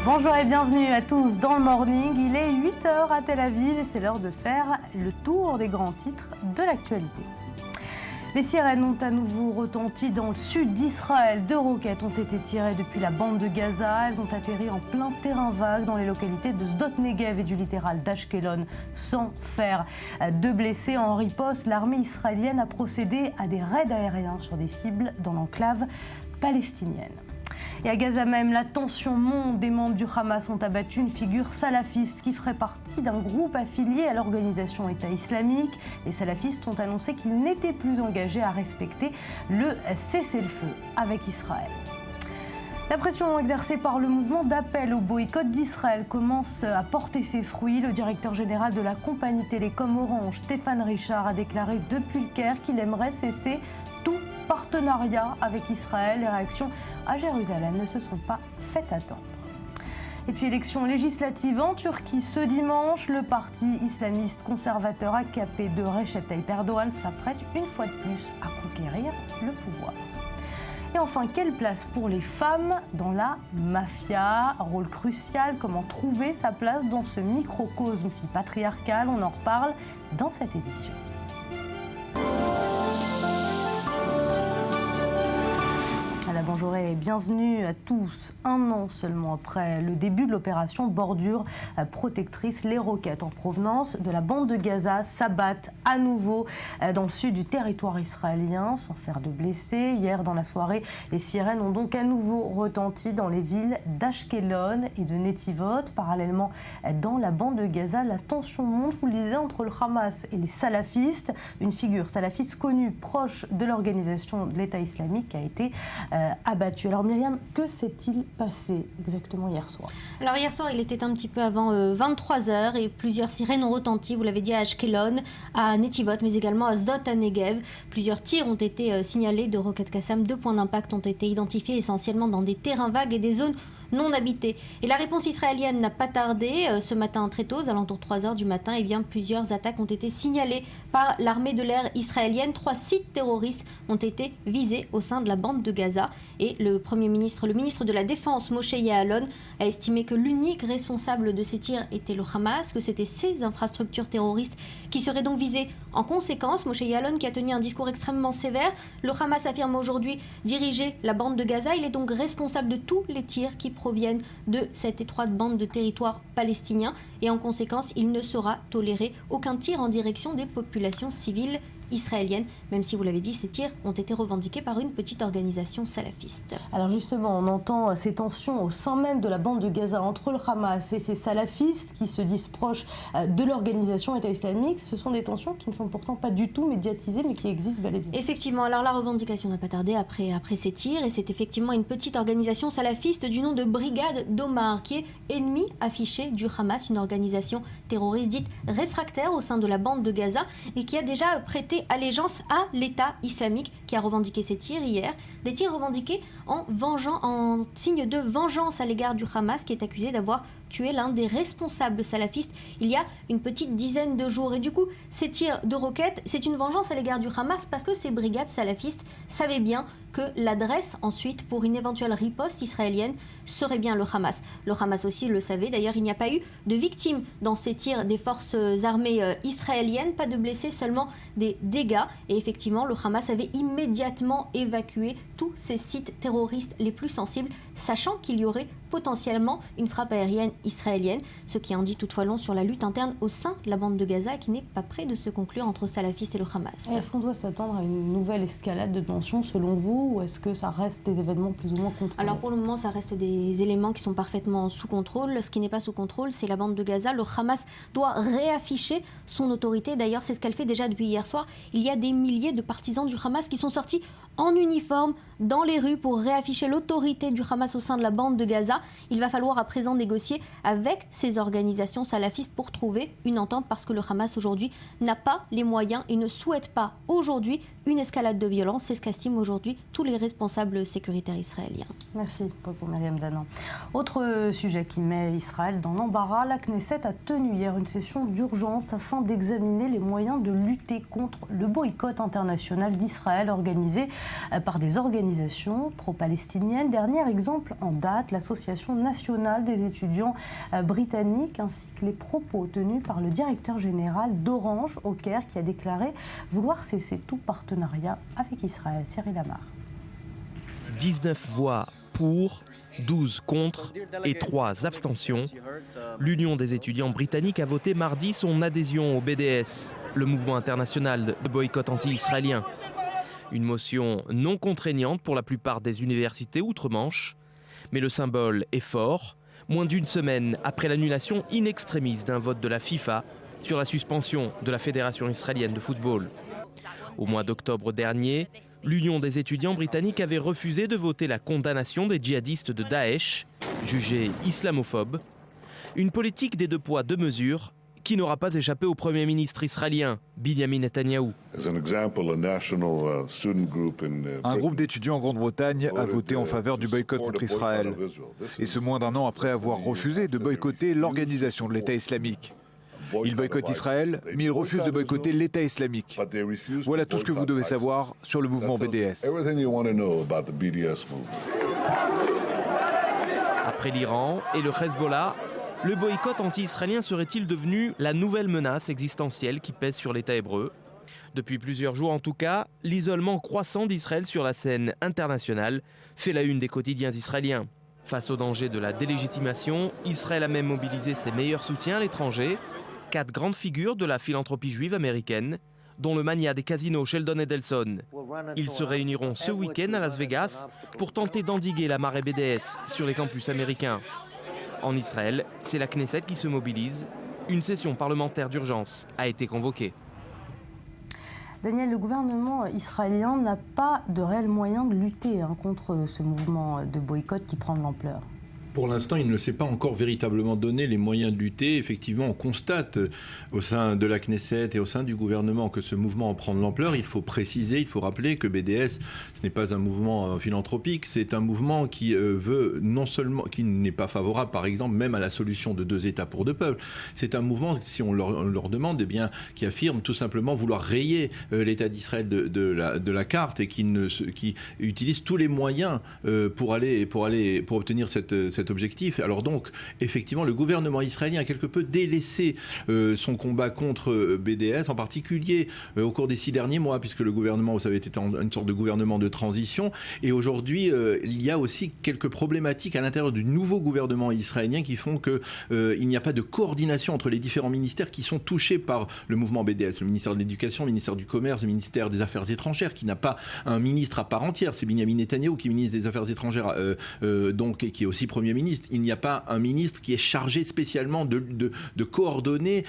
Bonjour et bienvenue à tous dans le Morning. Il est 8h à Tel Aviv et c'est l'heure de faire le tour des grands titres de l'actualité. Les sirènes ont à nouveau retenti dans le sud d'Israël. 2 roquettes ont été tirées depuis la bande de Gaza. Elles ont atterri en plein terrain vague dans les localités de Sdot Negev et du littoral d'Ashkelon sans faire de blessés. En riposte, l'armée israélienne a procédé à des raids aériens sur des cibles dans l'enclave palestinienne. Et à Gaza même, la tension monte. Des membres du Hamas ont abattu une figure salafiste qui ferait partie d'un groupe affilié à l'organisation État islamique. Les salafistes ont annoncé qu'ils n'étaient plus engagés à respecter le cessez-le-feu avec Israël. La pression exercée par le mouvement d'appel au boycott d'Israël commence à porter ses fruits. Le directeur général de la compagnie télécom Orange, Stéphane Richard, a déclaré depuis le Caire qu'il aimerait cesser tout partenariat avec Israël. Les réactions à Jérusalem ne se sont pas faites attendre. Et puis élection législative en Turquie ce dimanche. Le parti islamiste conservateur AKP de Recep Tayyip Erdogan s'apprête une fois de plus à conquérir le pouvoir. Et enfin, quelle place pour les femmes dans la mafia? Rôle crucial, comment trouver sa place dans ce microcosme si patriarcal? On en reparle dans cette édition. Bonjour et bienvenue à tous. 1 an seulement après le début de l'opération Bordure protectrice, les roquettes en provenance de la bande de Gaza s'abattent à nouveau dans le sud du territoire israélien sans faire de blessés. Hier dans la soirée, les sirènes ont donc à nouveau retenti dans les villes d'Ashkelon et de Netivot. Parallèlement, dans la bande de Gaza, la tension monte, je vous le disais, entre le Hamas et les salafistes. Une figure salafiste connue, proche de l'organisation de l'État islamique, a été abattu. Alors Myriam, que s'est-il passé exactement hier soir? Alors hier soir, il était un petit peu avant 23h et plusieurs sirènes ont retenti, vous l'avez dit, à Ashkelon, à Netivot, mais également à Sdot Negev. Plusieurs tirs ont été signalés de roquettes Qassam. 2 points d'impact ont été identifiés essentiellement dans des terrains vagues et des zones non habitées. Et la réponse israélienne n'a pas tardé. Ce matin très tôt, aux alentours de 3h du matin, eh bien, plusieurs attaques ont été signalées par l'armée de l'air israélienne. 3 sites terroristes ont été visés au sein de la bande de Gaza. Et le ministre de la Défense, Moshe Ya'alon, a estimé que l'unique responsable de ces tirs était le Hamas, que c'était ces infrastructures terroristes qui seraient donc visées. En conséquence, Moshe Ya'alon, qui a tenu un discours extrêmement sévère, le Hamas affirme aujourd'hui diriger la bande de Gaza. Il est donc responsable de tous les tirs qui proviennent de cette étroite bande de territoire palestinien et en conséquence, il ne sera toléré aucun tir en direction des populations civiles israélienne, même si vous l'avez dit, ces tirs ont été revendiqués par une petite organisation salafiste. Alors justement, on entend ces tensions au sein même de la bande de Gaza entre le Hamas et ces salafistes qui se disent proches de l'organisation État islamique. Ce sont des tensions qui ne sont pourtant pas du tout médiatisées, mais qui existent bel et bien. Effectivement, alors la revendication n'a pas tardé après ces tirs, et c'est effectivement une petite organisation salafiste du nom de Brigade d'Omar, qui est ennemie affichée du Hamas, une organisation terroriste dite réfractaire au sein de la bande de Gaza, et qui a déjà prêté allégeance à l'État islamique, qui a revendiqué ces tirs hier, des tirs revendiqués en signe de vengeance à l'égard du Hamas, qui est accusé d'avoir tué l'un des responsables salafistes il y a une petite dizaine de jours. Et du coup, ces tirs de roquettes, c'est une vengeance à l'égard du Hamas parce que ces brigades salafistes savaient bien que l'adresse ensuite pour une éventuelle riposte israélienne serait bien le Hamas. Le Hamas aussi le savait. D'ailleurs, il n'y a pas eu de victimes dans ces tirs des forces armées israéliennes, pas de blessés, seulement des dégâts. Et effectivement, le Hamas avait immédiatement évacué tous ces sites terroristes les plus sensibles, sachant qu'il y aurait potentiellement une frappe aérienne israélienne, ce qui en dit toutefois long sur la lutte interne au sein de la bande de Gaza qui n'est pas près de se conclure entre salafistes et le Hamas. Est-ce qu'on doit s'attendre à une nouvelle escalade de tensions selon vous, ou est-ce que ça reste des événements plus ou moins contrôlés? Alors pour le moment, ça reste des éléments qui sont parfaitement sous contrôle. Ce qui n'est pas sous contrôle, c'est la bande de Gaza. Le Hamas doit réafficher son autorité. D'ailleurs, c'est ce qu'elle fait déjà depuis hier soir. Il y a des milliers de partisans du Hamas qui sont sortis en uniforme dans les rues pour réafficher l'autorité du Hamas au sein de la bande de Gaza. Il va falloir à présent négocier avec ces organisations salafistes pour trouver une entente, parce que le Hamas aujourd'hui n'a pas les moyens et ne souhaite pas aujourd'hui une escalade de violence. C'est ce qu'estiment aujourd'hui tous les responsables sécuritaires israéliens. Merci pour Myriam Danan. Autre sujet qui met Israël dans l'embarras, la Knesset a tenu hier une session d'urgence afin d'examiner les moyens de lutter contre le boycott international d'Israël organisé par des organisations pro-palestiniennes. Dernier exemple en date, l'Association nationale des étudiants britanniques, ainsi que les propos tenus par le directeur général d'Orange au Caire, qui a déclaré vouloir cesser tout partenariat avec Israël. Cyril Amar. 19 voix pour, 12 contre et 3 abstentions. L'Union des étudiants britanniques a voté mardi son adhésion au BDS, le mouvement international de boycott anti-israélien. Une motion non contraignante pour la plupart des universités outre-Manche. Mais le symbole est fort, moins d'une semaine après l'annulation in extremis d'un vote de la FIFA sur la suspension de la Fédération israélienne de football. Au mois d'octobre dernier, l'Union des étudiants britanniques avait refusé de voter la condamnation des djihadistes de Daesh, jugés islamophobes. Une politique des deux poids, deux mesures qui n'aura pas échappé au Premier ministre israélien, Binyamin Netanyahou. Un groupe d'étudiants en Grande-Bretagne a voté en faveur du boycott contre Israël. Et ce moins d'un an après avoir refusé de boycotter l'organisation de l'État islamique. Ils boycottent Israël, mais ils refusent de boycotter l'État islamique. Voilà tout ce que vous devez savoir sur le mouvement BDS. Après l'Iran et le Hezbollah, le boycott anti-israélien serait-il devenu la nouvelle menace existentielle qui pèse sur l'État hébreu ? Depuis plusieurs jours en tout cas, l'isolement croissant d'Israël sur la scène internationale fait la une des quotidiens israéliens. Face au danger de la délégitimation, Israël a même mobilisé ses meilleurs soutiens à l'étranger. 4 grandes figures de la philanthropie juive américaine, dont le magnat des casinos Sheldon Adelson. Ils se réuniront ce week-end à Las Vegas pour tenter d'endiguer la marée BDS sur les campus américains. En Israël, c'est la Knesset qui se mobilise. Une session parlementaire d'urgence a été convoquée. Daniel, le gouvernement israélien n'a pas de réels moyens de lutter contre ce mouvement de boycott qui prend de l'ampleur. Pour l'instant, il ne s'est pas encore véritablement donné les moyens de lutter. Effectivement, on constate au sein de la Knesset et au sein du gouvernement que ce mouvement en prend de l'ampleur. Il faut préciser, il faut rappeler que BDS, ce n'est pas un mouvement philanthropique, c'est un mouvement qui veut non seulement, qui n'est pas favorable, par exemple, même à la solution de 2 États pour 2 peuples. C'est un mouvement, si on leur demande, eh bien, qui affirme tout simplement vouloir rayer l'État d'Israël de la carte et qui utilise tous les moyens pour obtenir cette objectif. Alors donc, effectivement, le gouvernement israélien a quelque peu délaissé son combat contre BDS, en particulier au cours des 6 derniers mois, puisque le gouvernement, vous savez, était une sorte de gouvernement de transition. Et aujourd'hui, il y a aussi quelques problématiques à l'intérieur du nouveau gouvernement israélien qui font qu'il n'y a pas de coordination entre les différents ministères qui sont touchés par le mouvement BDS. Le ministère de l'Éducation, le ministère du Commerce, le ministère des Affaires étrangères, qui n'a pas un ministre à part entière. C'est Binyamin Netanyahou qui est ministre des Affaires étrangères, donc, et qui est aussi Premier ministre. Il n'y a pas un ministre qui est chargé spécialement de coordonner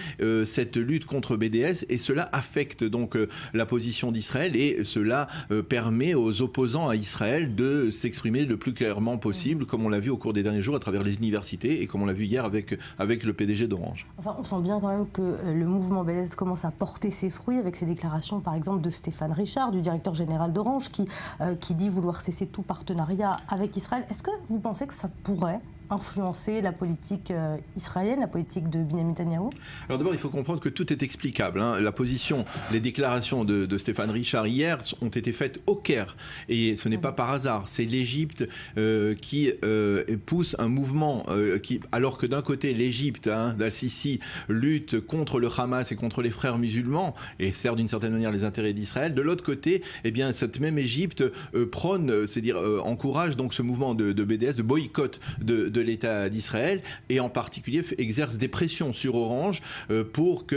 cette lutte contre BDS, et cela affecte donc la position d'Israël, et cela permet aux opposants à Israël de s'exprimer le plus clairement possible, comme on l'a vu au cours des derniers jours à travers les universités et comme on l'a vu hier avec le PDG d'Orange. Enfin, on sent bien quand même que le mouvement BDS commence à porter ses fruits avec ces déclarations, par exemple, de Stéphane Richard, du directeur général d'Orange, qui dit vouloir cesser tout partenariat avec Israël. Est-ce que vous pensez que ça pourrait influencer la politique israélienne, la politique de Binyamin Netanyahou? Alors d'abord, il faut comprendre que tout est explicable. La position, les déclarations de Stéphane Richard hier ont été faites au Caire. Et ce n'est pas par hasard. C'est l'Égypte qui pousse un mouvement alors que d'un côté, l'Égypte, d'Al-Sisi, lutte contre le Hamas et contre les frères musulmans et sert d'une certaine manière les intérêts d'Israël. De l'autre côté, eh bien, cette même Égypte prône, c'est-à-dire encourage donc ce mouvement de BDS, de boycott de l'État d'Israël, et en particulier exerce des pressions sur Orange pour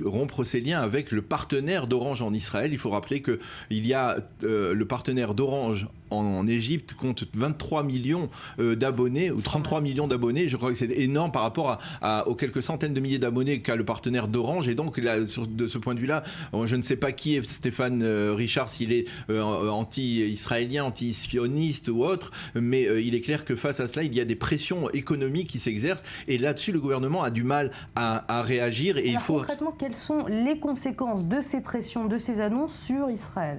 rompre ses liens avec le partenaire d'Orange en Israël. Il faut rappeler que le partenaire d'Orange en Égypte compte 23 millions d'abonnés, ou 33 millions d'abonnés. Je crois que c'est énorme par rapport aux quelques centaines de milliers d'abonnés qu'a le partenaire d'Orange. Et donc, là, de ce point de vue-là, je ne sais pas qui est Stéphane Richard, s'il est anti-israélien, anti-sioniste ou autre, mais il est clair que face à cela, il y a des pressions économiques qui s'exercent. Et là-dessus, le gouvernement a du mal à réagir. Et alors, concrètement, quelles sont les conséquences de ces pressions, de ces annonces sur Israël?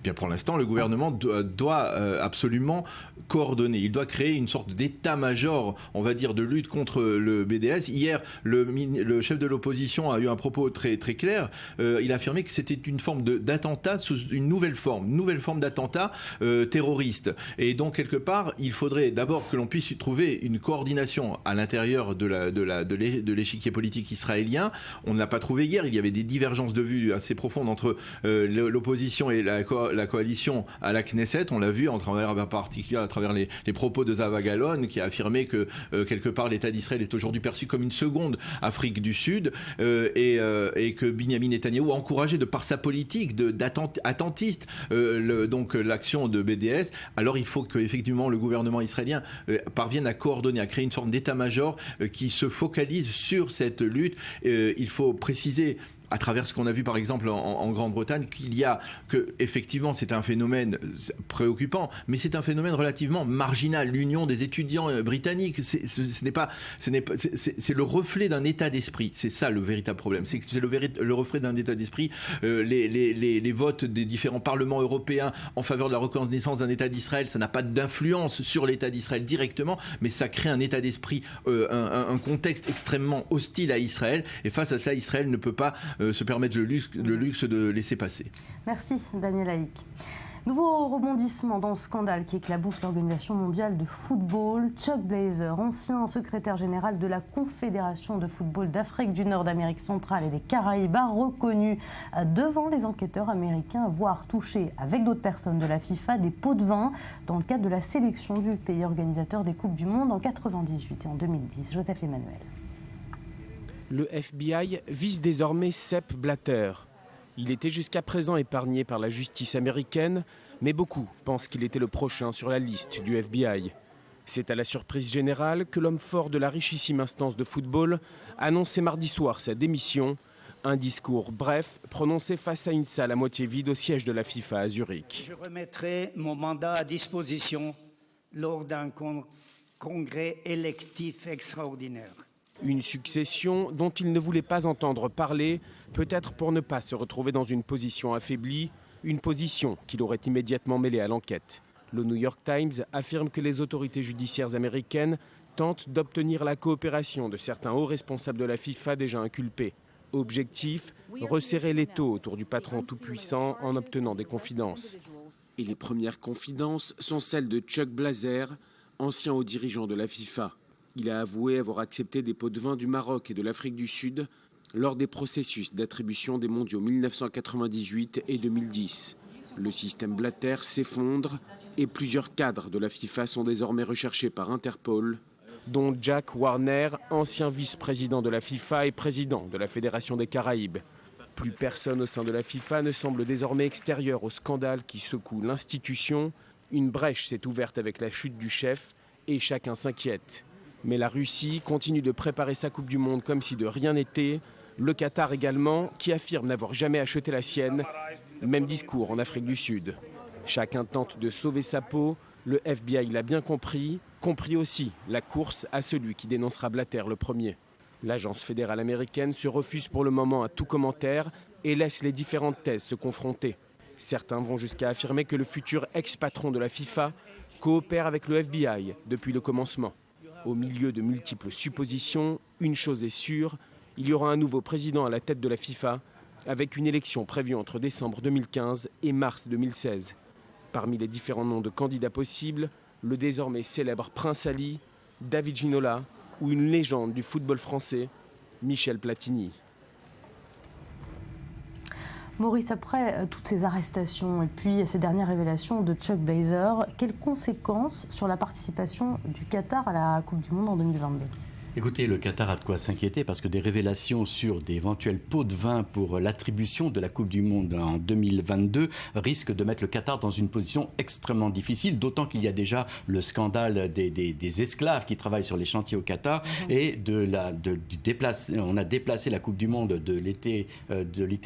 Bien, pour l'instant, le gouvernement doit absolument coordonner. Il doit créer une sorte d'état-major, on va dire, de lutte contre le BDS. Hier, le chef de l'opposition a eu un propos très, très clair. Il a affirmé que c'était une forme d'attentat sous une nouvelle forme d'attentat terroriste. Et donc, quelque part, il faudrait d'abord que l'on puisse trouver une coordination à l'intérieur de l'échiquier politique israélien. On ne l'a pas trouvé hier. Il y avait des divergences de vues assez profondes entre l'opposition et la coalition à la Knesset. On l'a vu en particulier à travers les propos de Zahava Galon, qui a affirmé que quelque part l'État d'Israël est aujourd'hui perçu comme une seconde Afrique du Sud, et que Binyamin Netanyahou a encouragé de par sa politique attentiste donc l'action de BDS. Alors il faut qu'effectivement le gouvernement israélien parvienne à coordonner, à créer une sorte d'état-major qui se focalise sur cette lutte. Il faut préciser, à travers ce qu'on a vu par exemple en Grande-Bretagne, effectivement c'est un phénomène préoccupant, mais c'est un phénomène relativement marginal. L'union des étudiants britanniques, c'est le reflet d'un état d'esprit. C'est ça le véritable problème. C'est le reflet d'un état d'esprit. Les votes des différents parlements européens en faveur de la reconnaissance d'un État d'Israël, ça n'a pas d'influence sur l'État d'Israël directement, mais ça crée un état d'esprit, un contexte extrêmement hostile à Israël. Et face à cela, Israël ne peut pas se permettre le luxe de laisser passer. Merci Daniel Haïk. Nouveau rebondissement dans le scandale qui éclabousse l'Organisation mondiale de football. Chuck Blazer, ancien secrétaire général de la Confédération de football d'Afrique du Nord, d'Amérique centrale et des Caraïbes, a reconnu devant les enquêteurs américains avoir touché avec d'autres personnes de la FIFA des pots de vin dans le cadre de la sélection du pays organisateur des Coupes du Monde en 1998 et en 2010. Joseph Emmanuel. Le FBI vise désormais Sepp Blatter. Il était jusqu'à présent épargné par la justice américaine, mais beaucoup pensent qu'il était le prochain sur la liste du FBI. C'est à la surprise générale que l'homme fort de la richissime instance de football annonçait mardi soir sa démission. Un discours bref prononcé face à une salle à moitié vide au siège de la FIFA à Zurich. Je remettrai mon mandat à disposition lors d'un congrès électif extraordinaire. Une succession dont il ne voulait pas entendre parler, peut-être pour ne pas se retrouver dans une position affaiblie, une position qu'il aurait immédiatement mêlée à l'enquête. Le New York Times affirme que les autorités judiciaires américaines tentent d'obtenir la coopération de certains hauts responsables de la FIFA déjà inculpés. Objectif, resserrer l'étau autour du patron tout-puissant en obtenant des confidences. Et les premières confidences sont celles de Chuck Blazer, ancien haut dirigeant de la FIFA. Il a avoué avoir accepté des pots de vin du Maroc et de l'Afrique du Sud lors des processus d'attribution des mondiaux 1998 et 2010. Le système Blatter s'effondre et plusieurs cadres de la FIFA sont désormais recherchés par Interpol, dont Jack Warner, ancien vice-président de la FIFA et président de la Fédération des Caraïbes. Plus personne au sein de la FIFA ne semble désormais extérieur au scandale qui secoue l'institution. Une brèche s'est ouverte avec la chute du chef et chacun s'inquiète. Mais la Russie continue de préparer sa Coupe du Monde comme si de rien n'était. Le Qatar également, qui affirme n'avoir jamais acheté la sienne. Même discours en Afrique du Sud. Chacun tente de sauver sa peau. Le FBI l'a bien compris aussi la course à celui qui dénoncera Blatter le premier. L'agence fédérale américaine se refuse pour le moment à tout commentaire et laisse les différentes thèses se confronter. Certains vont jusqu'à affirmer que le futur ex-patron de la FIFA coopère avec le FBI depuis le commencement. Au milieu de multiples suppositions, une chose est sûre, il y aura un nouveau président à la tête de la FIFA, avec une élection prévue entre décembre 2015 et mars 2016. Parmi les différents noms de candidats possibles, le désormais célèbre Prince Ali, David Ginola ou une légende du football français, Michel Platini. Maurice, après toutes ces arrestations et puis ces dernières révélations de Chuck Blazer, quelles conséquences sur la participation du Qatar à la Coupe du Monde en 2022 ? Écoutez, le Qatar a de quoi s'inquiéter parce que des révélations sur d'éventuels pots de vin pour l'attribution de la Coupe du Monde en 2022 risquent de mettre le Qatar dans une position extrêmement difficile, d'autant qu'il y a déjà le scandale des esclaves qui travaillent sur les chantiers au Qatar et on a déplacé la Coupe du Monde de l'été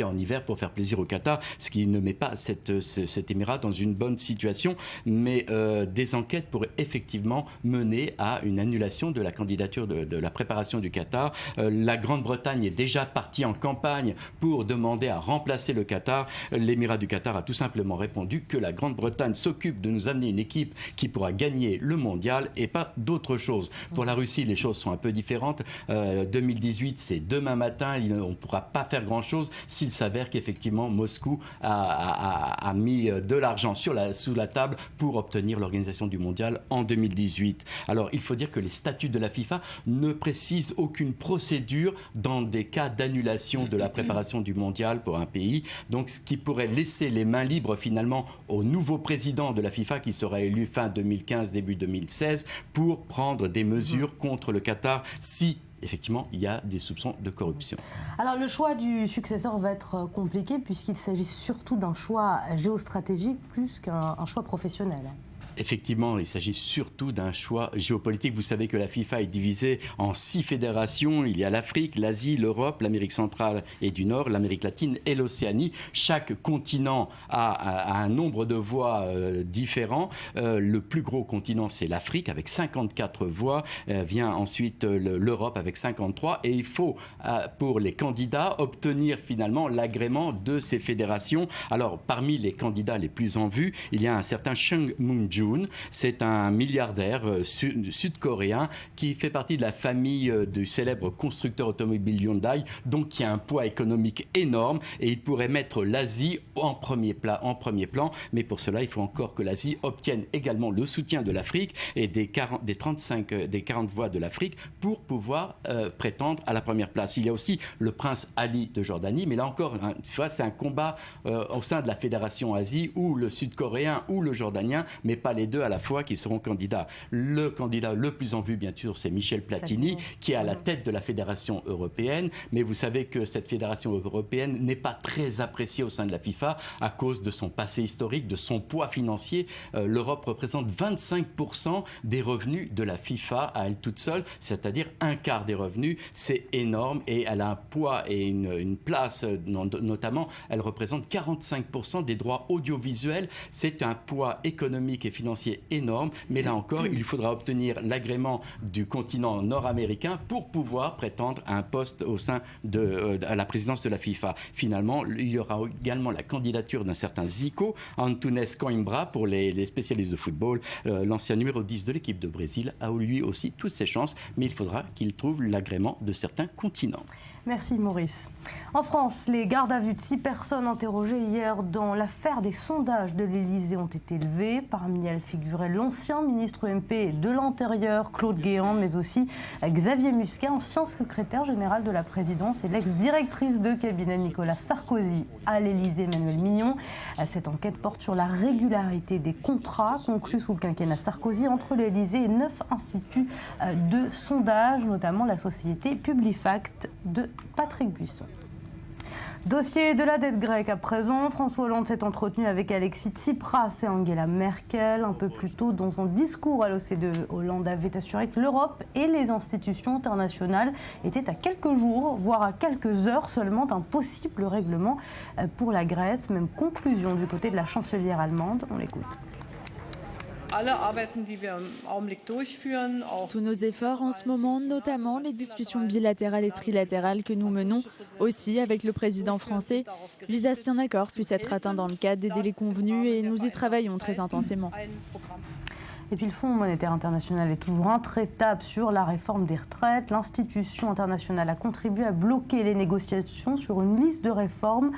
en hiver pour faire plaisir au Qatar, ce qui ne met pas cet émirat dans une bonne situation, mais des enquêtes pourraient effectivement mener à une annulation de la candidature de de la préparation du Qatar. La Grande-Bretagne est déjà partie en campagne pour demander à remplacer le Qatar. L'Émirat du Qatar a tout simplement répondu que la Grande-Bretagne s'occupe de nous amener une équipe qui pourra gagner le mondial et pas d'autre chose. Pour la Russie, les choses sont un peu différentes. 2018, c'est demain matin. On ne pourra pas faire grand-chose s'il s'avère qu'effectivement Moscou a mis de l'argent sous la table pour obtenir l'organisation du mondial en 2018. Alors, il faut dire que les statuts de la FIFA ne précisent aucune procédure dans des cas d'annulation de la préparation du mondial pour un pays. Donc, ce qui pourrait laisser les mains libres finalement au nouveau président de la FIFA qui sera élu fin 2015, début 2016 pour prendre des mesures contre le Qatar si effectivement, il y a des soupçons de corruption. Alors, le choix du successeur va être compliqué puisqu'il s'agit surtout d'un choix géostratégique plus qu'un choix professionnel. Effectivement, il s'agit surtout d'un choix géopolitique. Vous savez que la FIFA est divisée en 6 fédérations. Il y a l'Afrique, l'Asie, l'Europe, l'Amérique centrale et du Nord, l'Amérique latine et l'Océanie. Chaque continent a un nombre de voix différents. Le plus gros continent, c'est l'Afrique avec 54 voix. Vient ensuite l'Europe avec 53. Et il faut, pour les candidats, obtenir finalement l'agrément de ces fédérations. Alors, parmi les candidats les plus en vue, il y a un certain Chung Moon-joo. C'est un milliardaire sud-coréen qui fait partie de la famille du célèbre constructeur automobile Hyundai, donc qui a un poids économique énorme et il pourrait mettre l'Asie en premier plan. Mais pour cela, il faut encore que l'Asie obtienne également le soutien de l'Afrique et des 40 voix de l'Afrique pour pouvoir prétendre à la première place. Il y a aussi le prince Ali de Jordanie, mais là encore, c'est un combat au sein de la Fédération Asie où le sud-coréen ou le jordanien, mais pas les deux à la fois qui seront candidats. Le candidat le plus en vue, bien sûr, c'est Michel Platini, qui est à la tête de la Fédération européenne. Mais vous savez que cette Fédération européenne n'est pas très appréciée au sein de la FIFA à cause de son passé historique, de son poids financier. L'Europe représente 25% des revenus de la FIFA à elle toute seule, c'est-à-dire un quart des revenus. C'est énorme et elle a un poids et une place, notamment, elle représente 45% des droits audiovisuels. C'est un poids économique et financier énorme, mais là encore, il faudra obtenir l'agrément du continent nord-américain pour pouvoir prétendre à un poste au sein à la présidence de la FIFA. Finalement, il y aura également la candidature d'un certain Zico, Antunes Coimbra, pour les spécialistes de football. L'ancien numéro 10 de l'équipe de Brésil a lui aussi toutes ses chances, mais il faudra qu'il trouve l'agrément de certains continents. Merci Maurice. En France, les gardes à vue de 6 personnes interrogées hier dans l'affaire des sondages de l'Élysée ont été levées. Parmi elles figurait l'ancien ministre UMP de l'Intérieur, Claude Guéant, mais aussi Xavier Muscat, ancien secrétaire général de la présidence et l'ex-directrice de cabinet Nicolas Sarkozy à l'Élysée, Emmanuel Mignon. Cette enquête porte sur la régularité des contrats conclus sous le quinquennat Sarkozy entre l'Élysée et 9 instituts de sondage, notamment la société Publifact de Patrick Buisson. Dossier de la dette grecque à présent. François Hollande s'est entretenu avec Alexis Tsipras et Angela Merkel. Un peu plus tôt, dans un discours à l'OCDE, Hollande avait assuré que l'Europe et les institutions internationales étaient à quelques jours, voire à quelques heures seulement d'un possible règlement pour la Grèce. Même conclusion du côté de la chancelière allemande. On l'écoute. Tous nos efforts en ce moment, notamment les discussions bilatérales et trilatérales que nous menons, aussi avec le président français, visent à ce qu'un accord puisse être atteint dans le cadre des délais convenus et nous y travaillons très intensément. Et puis le Fonds monétaire international est toujours intraitable sur la réforme des retraites. L'institution internationale a contribué à bloquer les négociations sur une liste de réformes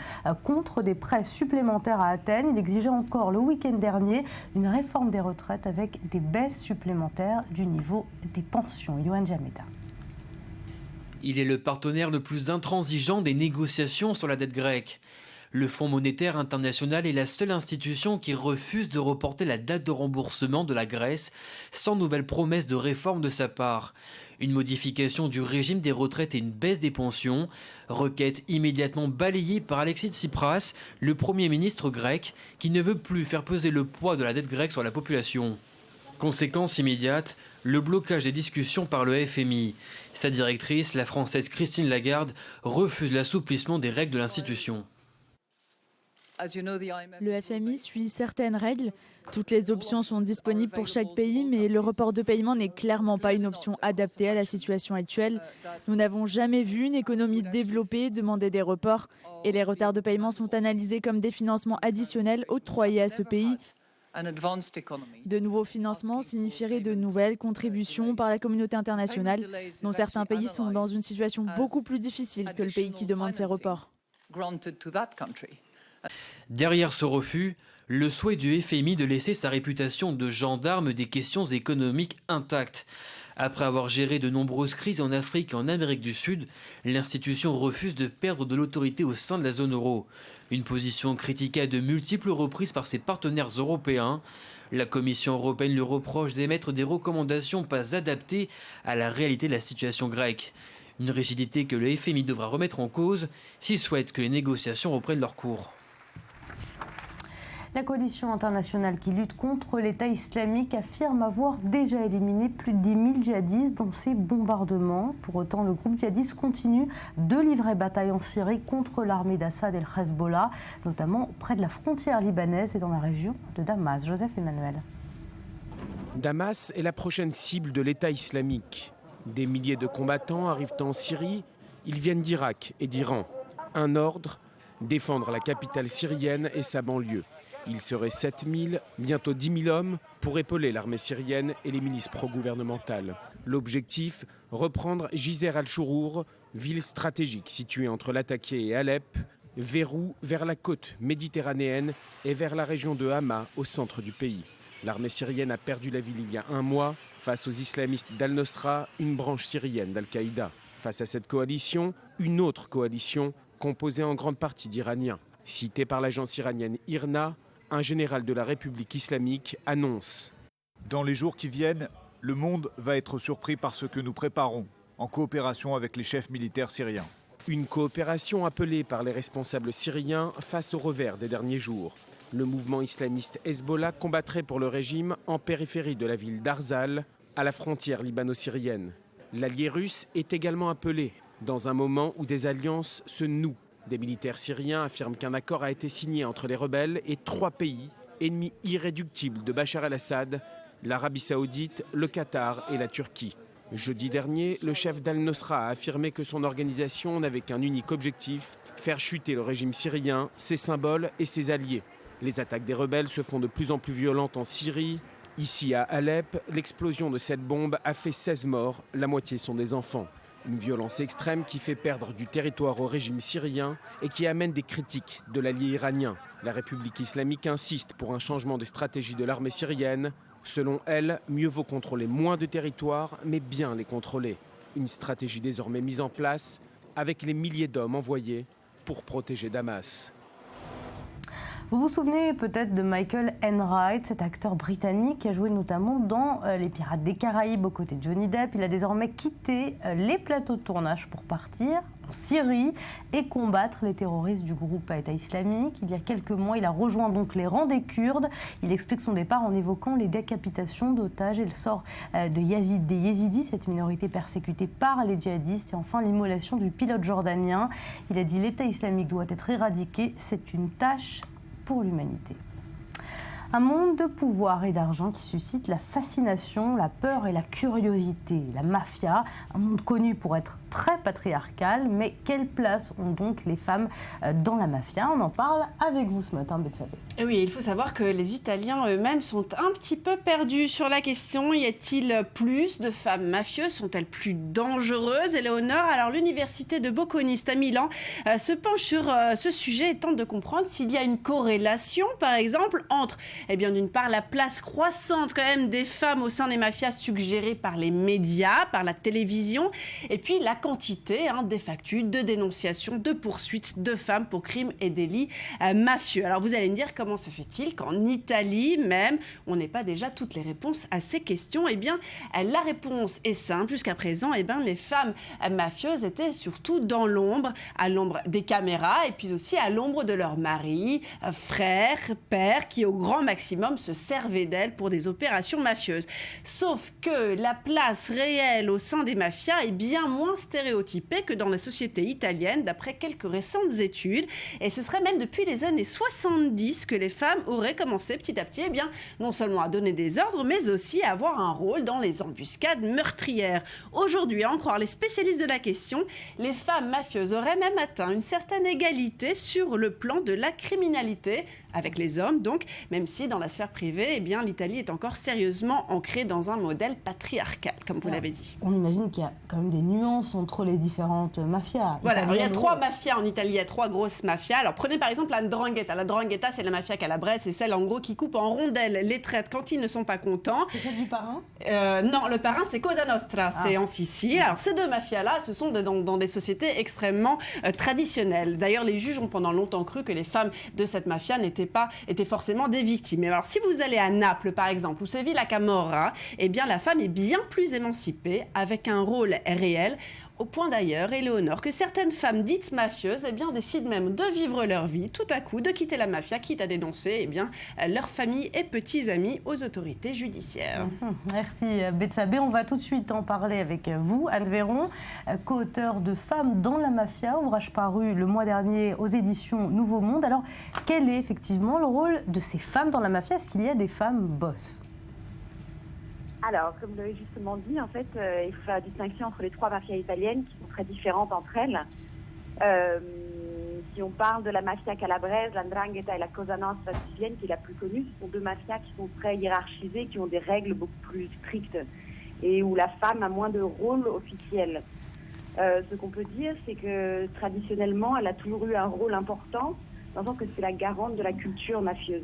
contre des prêts supplémentaires à Athènes. Il exigeait encore le week-end dernier une réforme des retraites avec des baisses supplémentaires du niveau des pensions. Yohann Jameta. Il est le partenaire le plus intransigeant des négociations sur la dette grecque. Le Fonds monétaire international est la seule institution qui refuse de reporter la date de remboursement de la Grèce sans nouvelle promesse de réforme de sa part. Une modification du régime des retraites et une baisse des pensions, requête immédiatement balayée par Alexis Tsipras, le Premier ministre grec, qui ne veut plus faire peser le poids de la dette grecque sur la population. Conséquence immédiate, le blocage des discussions par le FMI. Sa directrice, la Française Christine Lagarde, refuse l'assouplissement des règles de l'institution. Le FMI suit certaines règles. Toutes les options sont disponibles pour chaque pays, mais le report de paiement n'est clairement pas une option adaptée à la situation actuelle. Nous n'avons jamais vu une économie développée demander des reports, et les retards de paiement sont analysés comme des financements additionnels octroyés à ce pays. De nouveaux financements signifieraient de nouvelles contributions par la communauté internationale, dont certains pays sont dans une situation beaucoup plus difficile que le pays qui demande ces reports. Derrière ce refus, le souhait du FMI de laisser sa réputation de gendarme des questions économiques intactes. Après avoir géré de nombreuses crises en Afrique et en Amérique du Sud, l'institution refuse de perdre de l'autorité au sein de la zone euro. Une position critiquée à de multiples reprises par ses partenaires européens. La Commission européenne lui reproche d'émettre des recommandations pas adaptées à la réalité de la situation grecque. Une rigidité que le FMI devra remettre en cause s'il souhaite que les négociations reprennent leur cours. La coalition internationale qui lutte contre l'État islamique affirme avoir déjà éliminé plus de 10 000 djihadistes dans ces bombardements. Pour autant, le groupe djihadiste continue de livrer bataille en Syrie contre l'armée d'Assad et le Hezbollah, notamment près de la frontière libanaise et dans la région de Damas. Joseph Emmanuel. Damas est la prochaine cible de l'État islamique. Des milliers de combattants arrivent en Syrie. Ils viennent d'Irak et d'Iran. Un ordre, défendre la capitale syrienne et sa banlieue. Il serait 7 000, bientôt 10 000 hommes pour épauler l'armée syrienne et les milices pro-gouvernementales. L'objectif, reprendre Jizr al-Shourour, ville stratégique située entre Latakia et Alep, verrou vers la côte méditerranéenne et vers la région de Hama au centre du pays. L'armée syrienne a perdu la ville il y a un mois face aux islamistes d'Al-Nosra, une branche syrienne d'Al-Qaïda. Face à cette coalition, une autre coalition composée en grande partie d'Iraniens. Cité par l'agence iranienne IRNA, un général de la République islamique annonce : dans les jours qui viennent, le monde va être surpris par ce que nous préparons, en coopération avec les chefs militaires syriens. Une coopération appelée par les responsables syriens face au revers des derniers jours. Le mouvement islamiste Hezbollah combattrait pour le régime en périphérie de la ville d'Arzal, à la frontière libano-syrienne. L'allié russe est également appelé, dans un moment où des alliances se nouent. Des militaires syriens affirment qu'un accord a été signé entre les rebelles et 3 pays, ennemis irréductibles de Bachar el-Assad, l'Arabie saoudite, le Qatar et la Turquie. Jeudi dernier, le chef d'Al-Nosra a affirmé que son organisation n'avait qu'un unique objectif, faire chuter le régime syrien, ses symboles et ses alliés. Les attaques des rebelles se font de plus en plus violentes en Syrie. Ici à Alep, l'explosion de cette bombe a fait 16 morts, la moitié sont des enfants. Une violence extrême qui fait perdre du territoire au régime syrien et qui amène des critiques de l'allié iranien. La République islamique insiste pour un changement de stratégie de l'armée syrienne. Selon elle, mieux vaut contrôler moins de territoires, mais bien les contrôler. Une stratégie désormais mise en place avec les milliers d'hommes envoyés pour protéger Damas. Vous vous souvenez peut-être de Michael Enright, cet acteur britannique qui a joué notamment dans Les Pirates des Caraïbes aux côtés de Johnny Depp. Il a désormais quitté les plateaux de tournage pour partir en Syrie et combattre les terroristes du groupe État islamique. Il y a quelques mois, il a rejoint donc les rangs des Kurdes. Il explique son départ en évoquant les décapitations d'otages et le sort des Yézidis, cette minorité persécutée par les djihadistes, et enfin l'immolation du pilote jordanien. Il a dit: l'État islamique doit être éradiqué, c'est une tâche pour l'humanité. Un monde de pouvoir et d'argent qui suscite la fascination, la peur et la curiosité. La mafia, un monde connu pour être très patriarcal, mais quelle place ont donc les femmes dans la mafia? On en parle avec vous ce matin, Betsabé. Oui, il faut savoir que les Italiens eux-mêmes sont un petit peu perdus sur la question. Y a-t-il plus de femmes mafieuses? Sont-elles plus dangereuses? Éléonore, alors l'université de Bocconiste à Milan se penche sur ce sujet et tente de comprendre s'il y a une corrélation, par exemple, entre d'une part, la place croissante quand même des femmes au sein des mafias suggérées par les médias, par la télévision, et puis la quantité des factus, de dénonciations, de poursuites de femmes pour crimes et délits mafieux. Alors vous allez me dire, comment se fait-il qu'en Italie même, on n'ait pas déjà toutes les réponses à ces questions? La réponse est simple. Jusqu'à présent, les femmes mafieuses étaient surtout dans l'ombre, à l'ombre des caméras, et puis aussi à l'ombre de leurs maris, frères, pères, qui au grand maximum se servaient d'elles pour des opérations mafieuses. Sauf que la place réelle au sein des mafias est bien moins stéréotypée que dans la société italienne, d'après quelques récentes études. Et ce serait même depuis les années 70 que les femmes auraient commencé petit à petit, eh bien, non seulement à donner des ordres, mais aussi à avoir un rôle dans les embuscades meurtrières. Aujourd'hui, à en croire les spécialistes de la question, les femmes mafieuses auraient même atteint une certaine égalité sur le plan de la criminalité avec les hommes, donc, même si dans la sphère privée, eh bien, l'Italie est encore sérieusement ancrée dans un modèle patriarcal, comme vous l'avez dit. On imagine qu'il y a quand même des nuances entre les différentes mafias. Voilà, alors, il y a 3 mafias en Italie, il y a 3 grosses mafias. Alors prenez par exemple la 'ndrangheta. La 'ndrangheta, c'est la mafia calabraise, c'est celle en gros qui coupe en rondelles les traites quand ils ne sont pas contents. C'est celle du parrain Non, le parrain c'est Cosa Nostra, c'est en Sicile. Alors ces 2 mafias-là, ce sont dans des sociétés extrêmement traditionnelles. D'ailleurs, les juges ont pendant longtemps cru que les femmes de cette mafia étaient forcément des victimes. Mais alors si vous allez à Naples par exemple, où sévit la Camorra, eh bien la femme est bien plus émancipée, avec un rôle réel. Au point d'ailleurs, Éléonore, que certaines femmes dites mafieuses eh bien, décident même de vivre leur vie, tout à coup, de quitter la mafia, quitte à dénoncer eh bien, leur famille et petits amis aux autorités judiciaires. Merci Betsabé. On va tout de suite en parler avec vous, Anne Véron, co-auteur de Femmes dans la mafia, ouvrage paru le mois dernier aux éditions Nouveau Monde. Alors, quel est effectivement le rôle de ces femmes dans la mafia? Est-ce qu'il y a des femmes boss? Alors, comme vous l'avez justement dit, en fait, il faut faire la distinction entre les 3 mafias italiennes qui sont très différentes entre elles. Si on parle de la mafia calabraise, la 'ndrangheta et la Cosa Nostra sicilienne, qui est la plus connue, ce sont 2 mafias qui sont très hiérarchisées, qui ont des règles beaucoup plus strictes et où la femme a moins de rôle officiel. Ce qu'on peut dire, c'est que traditionnellement, elle a toujours eu un rôle important, dans le sens que c'est la garante de la culture mafieuse.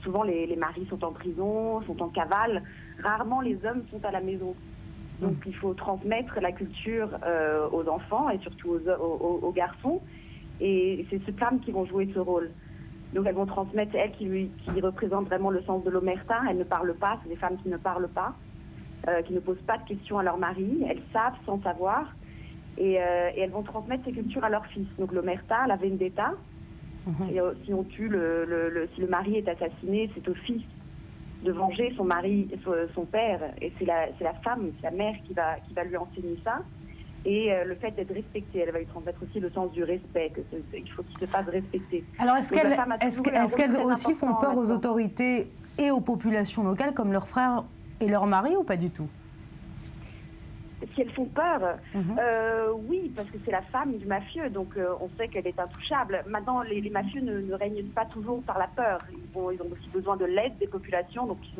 Souvent, les maris sont en prison, sont en cavale. Rarement, les hommes sont à la maison. Donc, il faut transmettre la culture aux enfants et surtout aux garçons. Et c'est ces femmes qui vont jouer ce rôle. Donc, elles vont transmettre, elles qui représentent vraiment le sens de l'omerta. Elles ne parlent pas, c'est des femmes qui ne parlent pas, qui ne posent pas de questions à leur mari. Elles savent sans savoir. Et elles vont transmettre ces cultures à leur fils. Donc, l'omerta, la vendetta. Et si on tue si le mari est assassiné, c'est au fils de venger son mari, son père, et c'est la femme, c'est la mère qui va lui enseigner ça. Et le fait d'être respectée, elle va lui transmettre aussi le sens du respect, qu'il faut qu'il se fasse respecter. Alors est-ce qu'elles aussi font peur aux autorités et aux populations locales comme leurs frères et leurs maris ou pas du tout? Si elles font peur, oui, parce que c'est la femme du mafieux, donc on sait qu'elle est intouchable. Maintenant, les mafieux ne règnent pas toujours par la peur. Ils ont aussi besoin de l'aide des populations, donc ils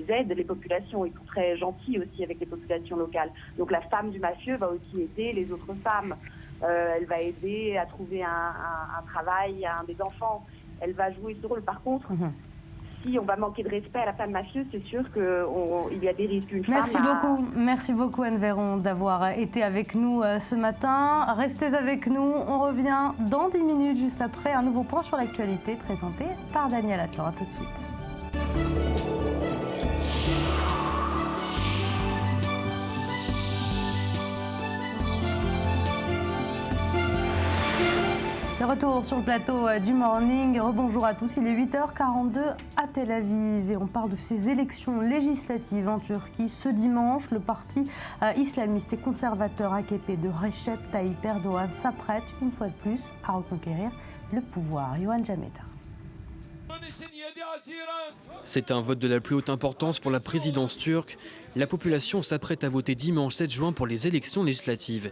aident les populations. Ils sont très gentils aussi avec les populations locales. Donc la femme du mafieux va aussi aider les autres femmes. Elle va aider à trouver un travail à un des enfants. Elle va jouer ce rôle. Par contre, si on va manquer de respect à la femme mafieuse, c'est sûr qu'il y a des risques. Merci beaucoup Anne Véron d'avoir été avec nous ce matin. Restez avec nous, on revient dans 10 minutes juste après un nouveau point sur l'actualité présenté par Daniel Atlan. À tout de suite. Le retour sur le plateau du Morning. Rebonjour à tous, il est 8h42 à Tel Aviv et on parle de ces élections législatives en Turquie. Ce dimanche, le parti islamiste et conservateur AKP de Recep Tayyip Erdogan s'apprête une fois de plus à reconquérir le pouvoir. Yohann Jameta. C'est un vote de la plus haute importance pour la présidence turque. La population s'apprête à voter dimanche 7 juin pour les élections législatives.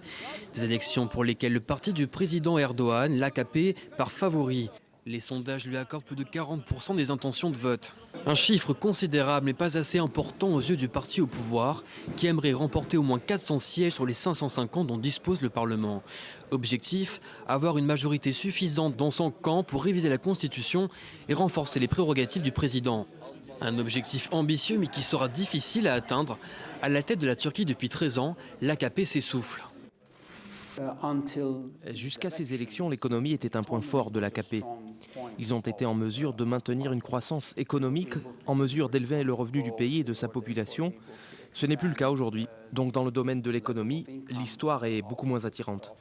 Des élections pour lesquelles le parti du président Erdogan, l'AKP, part favori. Les sondages lui accordent plus de 40% des intentions de vote. Un chiffre considérable mais pas assez important aux yeux du parti au pouvoir, qui aimerait remporter au moins 400 sièges sur les 550 dont dispose le Parlement. Objectif, avoir une majorité suffisante dans son camp pour réviser la Constitution et renforcer les prérogatives du président. Un objectif ambitieux mais qui sera difficile à atteindre. À la tête de la Turquie depuis 13 ans, l'AKP s'essouffle. Jusqu'à ces élections, l'économie était un point fort de l'AKP. Ils ont été en mesure de maintenir une croissance économique, en mesure d'élever le revenu du pays et de sa population. Ce n'est plus le cas aujourd'hui. Donc dans le domaine de l'économie, l'histoire est beaucoup moins attirante.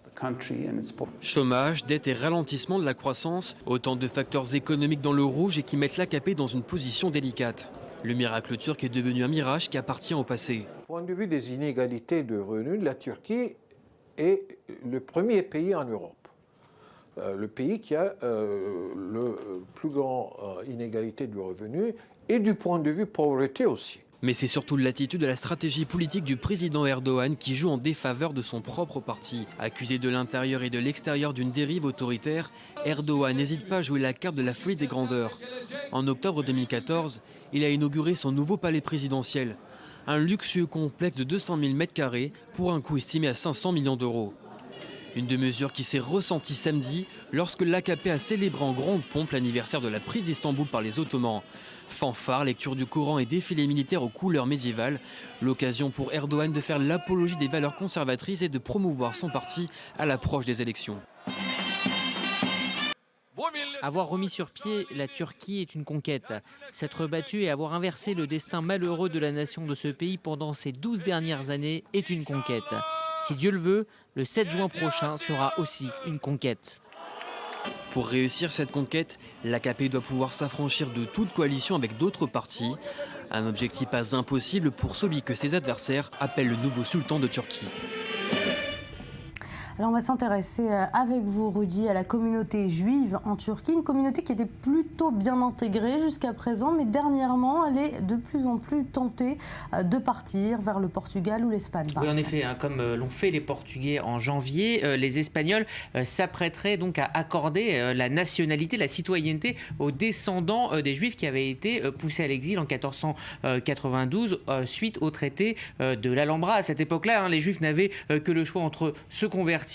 Chômage, dette et ralentissement de la croissance, autant de facteurs économiques dans le rouge et qui mettent l'AKP dans une position délicate. Le miracle turc est devenu un mirage qui appartient au passé. Du point de vue des inégalités de revenus, la Turquie est le premier pays en Europe. Le pays qui a le plus grand inégalité de revenus et du point de vue pauvreté aussi. Mais c'est surtout l'attitude de la stratégie politique du président Erdogan qui joue en défaveur de son propre parti. Accusé de l'intérieur et de l'extérieur d'une dérive autoritaire, Erdogan n'hésite pas à jouer la carte de la folie des grandeurs. En octobre 2014, il a inauguré son nouveau palais présidentiel. Un luxueux complexe de 200 000 m² pour un coût estimé à 500 millions d'euros. Une de mesures qui s'est ressentie samedi lorsque l'AKP a célébré en grande pompe l'anniversaire de la prise d'Istanbul par les Ottomans. Fanfare, lecture du Coran et défilé militaire aux couleurs médiévales. L'occasion pour Erdogan de faire l'apologie des valeurs conservatrices et de promouvoir son parti à l'approche des élections. Avoir remis sur pied la Turquie est une conquête. S'être battu et avoir inversé le destin malheureux de la nation de ce pays pendant ces 12 dernières années est une conquête. Si Dieu le veut, le 7 juin prochain sera aussi une conquête. Pour réussir cette conquête, l'AKP doit pouvoir s'affranchir de toute coalition avec d'autres partis. Un objectif pas impossible pour celui que ses adversaires appellent le nouveau sultan de Turquie. Alors on va s'intéresser avec vous, Rudy, à la communauté juive en Turquie, une communauté qui était plutôt bien intégrée jusqu'à présent, mais dernièrement, elle est de plus en plus tentée de partir vers le Portugal ou l'Espagne. Oui, en effet, comme l'ont fait les Portugais en janvier, les Espagnols s'apprêteraient donc à accorder la nationalité, la citoyenneté aux descendants des Juifs qui avaient été poussés à l'exil en 1492 suite au traité de l'Alhambra. À cette époque-là, les Juifs n'avaient que le choix entre se convertir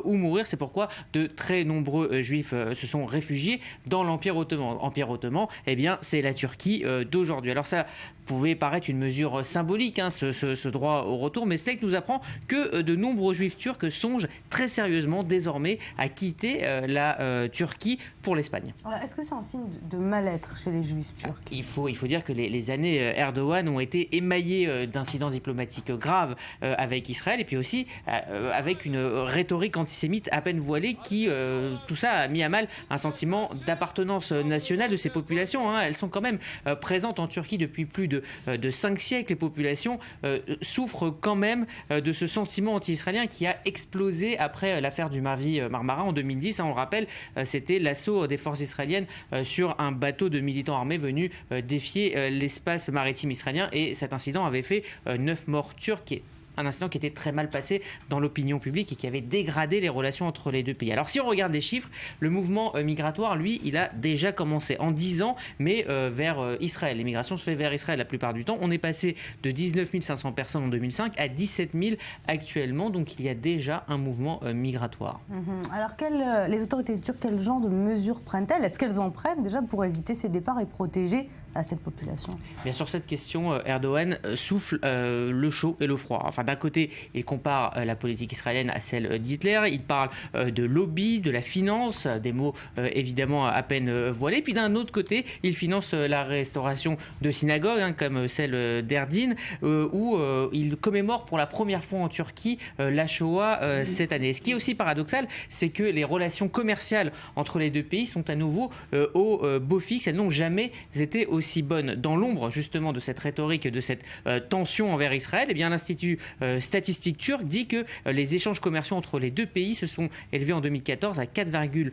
ou mourir. C'est pourquoi de très nombreux Juifs se sont réfugiés dans l'Empire ottoman. Empire ottoman, eh bien, c'est la Turquie d'aujourd'hui. Alors ça pouvait paraître une mesure symbolique, ce droit au retour, mais Slate nous apprend que de nombreux Juifs turcs songent très sérieusement désormais à quitter la Turquie pour l'Espagne. Est-ce que c'est un signe de mal-être chez les Juifs turcs ? Il faut dire que les années Erdogan ont été émaillées d'incidents diplomatiques graves avec Israël et puis aussi avec une rhétorique antisémite à peine voilée qui, tout ça, a mis à mal un sentiment d'appartenance nationale de ces populations. Elles sont quand même présentes en Turquie depuis plus de 5 siècles. Les populations souffrent quand même de ce sentiment anti-israélien qui a explosé après l'affaire du Mavi Marmara en 2010. On le rappelle, c'était l'assaut des forces israéliennes sur un bateau de militants armés venus défier l'espace maritime israélien. Et cet incident avait fait 9 morts turcs. Un incident qui était très mal passé dans l'opinion publique et qui avait dégradé les relations entre les deux pays. Alors si on regarde les chiffres, le mouvement migratoire, lui, il a déjà commencé en 10 ans, mais vers Israël. L'immigration se fait vers Israël la plupart du temps. On est passé de 19 500 personnes en 2005 à 17 000 actuellement, donc il y a déjà un mouvement migratoire. Alors les autorités turques, quel genre de mesures prennent-elles ? Est-ce qu'elles en prennent déjà pour éviter ces départs et protéger cette population ? Bien sur cette question, Erdogan souffle le chaud et le froid. Enfin, d'un côté, il compare la politique israélienne à celle d'Hitler. Il parle de lobby, de la finance, des mots évidemment à peine voilés. Puis d'un autre côté, il finance la restauration de synagogues, comme celle d'Erdin, où il commémore pour la première fois en Turquie la Shoah cette année. Ce qui est aussi paradoxal, c'est que les relations commerciales entre les deux pays sont à nouveau au beau fixe. Elles n'ont jamais été aussi bonnes. Dans l'ombre justement de cette rhétorique, de cette tension envers Israël, eh bien l'Institut statistique turc dit que les échanges commerciaux entre les deux pays se sont élevés en 2014 à 4,9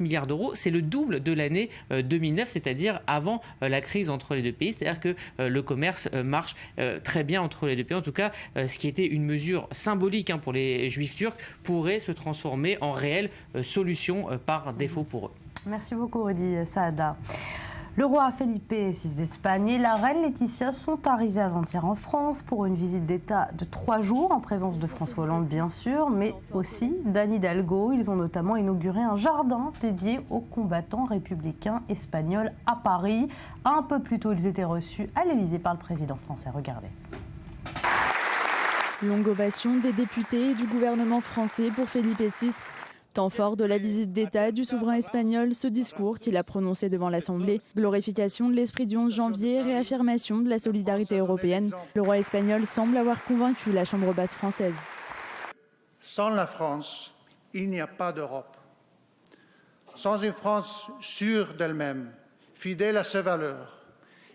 milliards d'euros. C'est le double de l'année 2009, c'est-à-dire avant la crise entre les deux pays. C'est-à-dire que le commerce marche très bien entre les deux pays. En tout cas, ce qui était une mesure symbolique pour les Juifs turcs pourrait se transformer en réelle solution par défaut pour eux. Merci beaucoup, Rudy Saada. Le roi Felipe VI d'Espagne et la reine Laetitia sont arrivés avant-hier en France pour une visite d'État de 3 jours, en présence de François Hollande bien sûr, mais aussi d'Anne Hidalgo. Ils ont notamment inauguré un jardin dédié aux combattants républicains espagnols à Paris. Un peu plus tôt, ils étaient reçus à l'Élysée par le président français. Regardez. Longue ovation des députés et du gouvernement français pour Felipe VI. Temps fort de la visite d'État du souverain espagnol, ce discours qu'il a prononcé devant l'Assemblée. Glorification de l'esprit du 11 janvier, réaffirmation de la solidarité européenne. Le roi espagnol semble avoir convaincu la Chambre basse française. Sans la France, il n'y a pas d'Europe. Sans une France sûre d'elle-même, fidèle à ses valeurs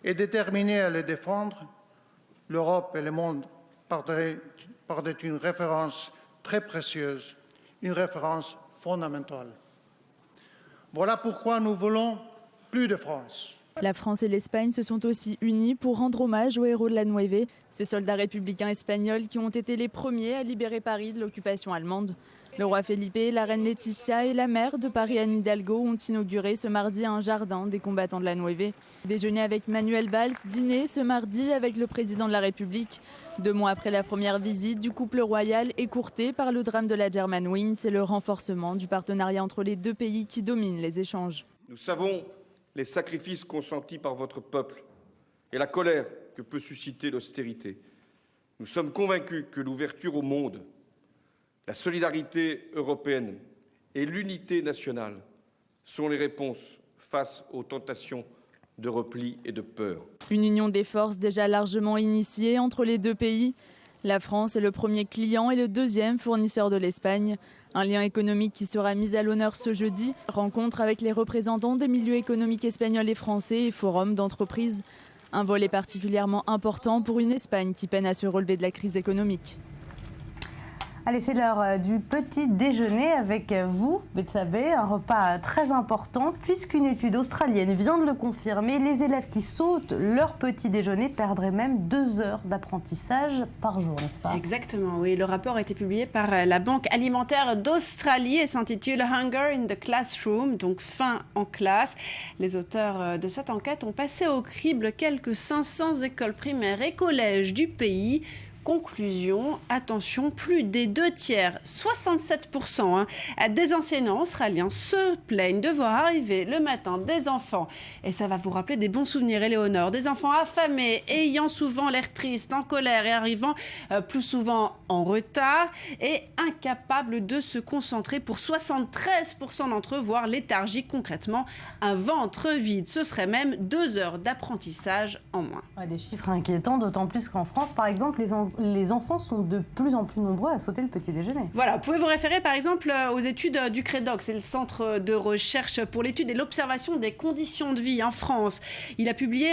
et déterminée à les défendre, l'Europe et le monde perdraient une référence très précieuse, une référence fondamentale. Voilà pourquoi nous voulons plus de France. La France et l'Espagne se sont aussi unis pour rendre hommage aux héros de la Nueve, ces soldats républicains espagnols qui ont été les premiers à libérer Paris de l'occupation allemande. Le roi Felipe, la reine Laetitia et la maire de Paris, Anne Hidalgo, ont inauguré ce mardi un jardin des combattants de la Nueve. Déjeuner avec Manuel Valls, dîner ce mardi avec le président de la République. 2 mois après la première visite du couple royal écourtée par le drame de la Germanwings, c'est le renforcement du partenariat entre les 2 pays qui domine les échanges. Nous savons les sacrifices consentis par votre peuple et la colère que peut susciter l'austérité. Nous sommes convaincus que l'ouverture au monde, la solidarité européenne et l'unité nationale sont les réponses face aux tentations de repli et de peur. Une union des forces déjà largement initiée entre les 2 pays. La France est le premier client et le 2e fournisseur de l'Espagne. Un lien économique qui sera mis à l'honneur ce jeudi. Rencontre avec les représentants des milieux économiques espagnols et français et forum d'entreprises. Un volet particulièrement important pour une Espagne qui peine à se relever de la crise économique. Allez, c'est l'heure du petit déjeuner avec vous, Betsabé, un repas très important puisqu'une étude australienne vient de le confirmer. Les élèves qui sautent leur petit déjeuner perdraient même 2 heures d'apprentissage par jour, n'est-ce pas? Exactement, oui. Le rapport a été publié par la Banque alimentaire d'Australie et s'intitule Hunger in the Classroom, donc faim en classe. Les auteurs de cette enquête ont passé au crible quelques 500 écoles primaires et collèges du pays. Conclusion, attention, plus des 2 tiers, 67% des enseignants australiens se plaignent de voir arriver le matin des enfants, et ça va vous rappeler des bons souvenirs, Éléonore, des enfants affamés, ayant souvent l'air triste, en colère et arrivant plus souvent en retard et incapables de se concentrer pour 73% d'entre eux, voire léthargiques, concrètement, un ventre vide. Ce serait même 2 heures d'apprentissage en moins. Ouais, des chiffres inquiétants, d'autant plus qu'en France, par exemple, les enfants sont de plus en plus nombreux à sauter le petit déjeuner. Voilà, vous pouvez vous référer par exemple aux études du CREDOC, c'est le Centre de recherche pour l'étude et l'observation des conditions de vie en France. Il a publié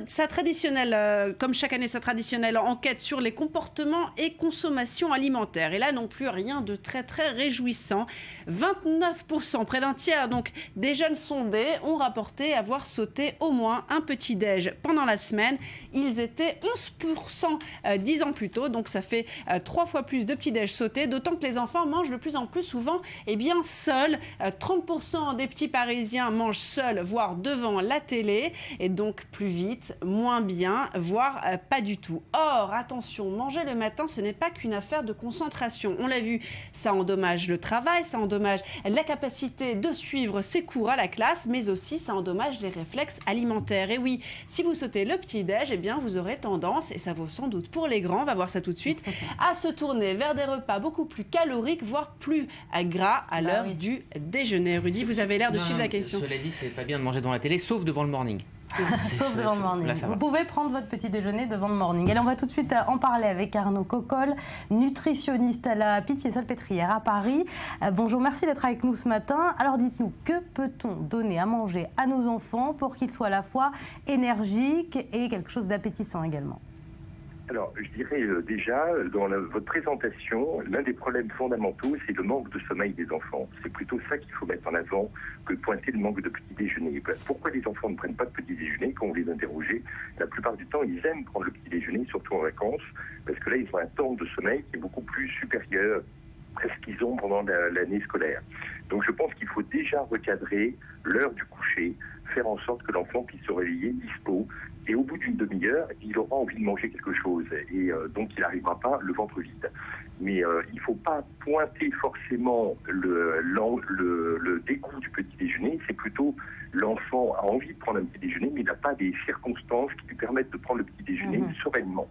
sa traditionnelle, comme chaque année, sa traditionnelle enquête sur les comportements et consommations alimentaires. Et là non plus rien de très très réjouissant. 29%, près d'un tiers donc des jeunes sondés ont rapporté avoir sauté au moins un petit déj pendant la semaine. Ils étaient 11% 10 ans plus tôt, donc ça fait 3 fois plus de petits déj sautés, d'autant que les enfants mangent de plus en plus souvent seuls. 30% des petits Parisiens mangent seuls, voire devant la télé, et donc plus vite, moins bien, voire pas du tout. Or, attention, manger le matin, ce n'est pas qu'une affaire de concentration. On l'a vu, ça endommage le travail, ça endommage la capacité de suivre ses cours à la classe, mais aussi ça endommage les réflexes alimentaires. Et oui, si vous sautez le petit-déj, eh bien vous aurez tendance, et ça vaut sans doute pour les grands, on va voir ça tout de suite, à se tourner vers des repas beaucoup plus caloriques, voire plus gras à l'heure du déjeuner. Rudy, vous avez l'air de suivre la question. Cela dit, c'est pas bien de manger devant la télé, sauf devant le morning. Sauf devant le morning. Là, vous pouvez prendre votre petit déjeuner devant le morning. Allez, on va tout de suite en parler avec Arnaud Cocolle, nutritionniste à la Pitié-Salpêtrière à Paris. Bonjour, merci d'être avec nous ce matin. Alors dites-nous, que peut-on donner à manger à nos enfants pour qu'ils soient à la fois énergiques et quelque chose d'appétissant également? Alors, je dirais déjà, dans votre présentation, l'un des problèmes fondamentaux, c'est le manque de sommeil des enfants. C'est plutôt ça qu'il faut mettre en avant que pointer le manque de petit déjeuner. Pourquoi les enfants ne prennent pas de petit déjeuner? Quand on les interrogeait, la plupart du temps, ils aiment prendre le petit déjeuner, surtout en vacances, parce que là, ils ont un temps de sommeil qui est beaucoup plus supérieur à ce qu'ils ont pendant l'année scolaire. Donc, je pense qu'il faut déjà recadrer l'heure du coucher, faire en sorte que l'enfant puisse se réveiller dispo. Et au bout d'une demi-heure, il aura envie de manger quelque chose. Et donc, il n'arrivera pas le ventre vide. Mais il ne faut pas pointer forcément le dégoût du petit déjeuner. C'est plutôt l'enfant a envie de prendre un petit déjeuner, mais il n'a pas des circonstances qui lui permettent de prendre le petit déjeuner sereinement.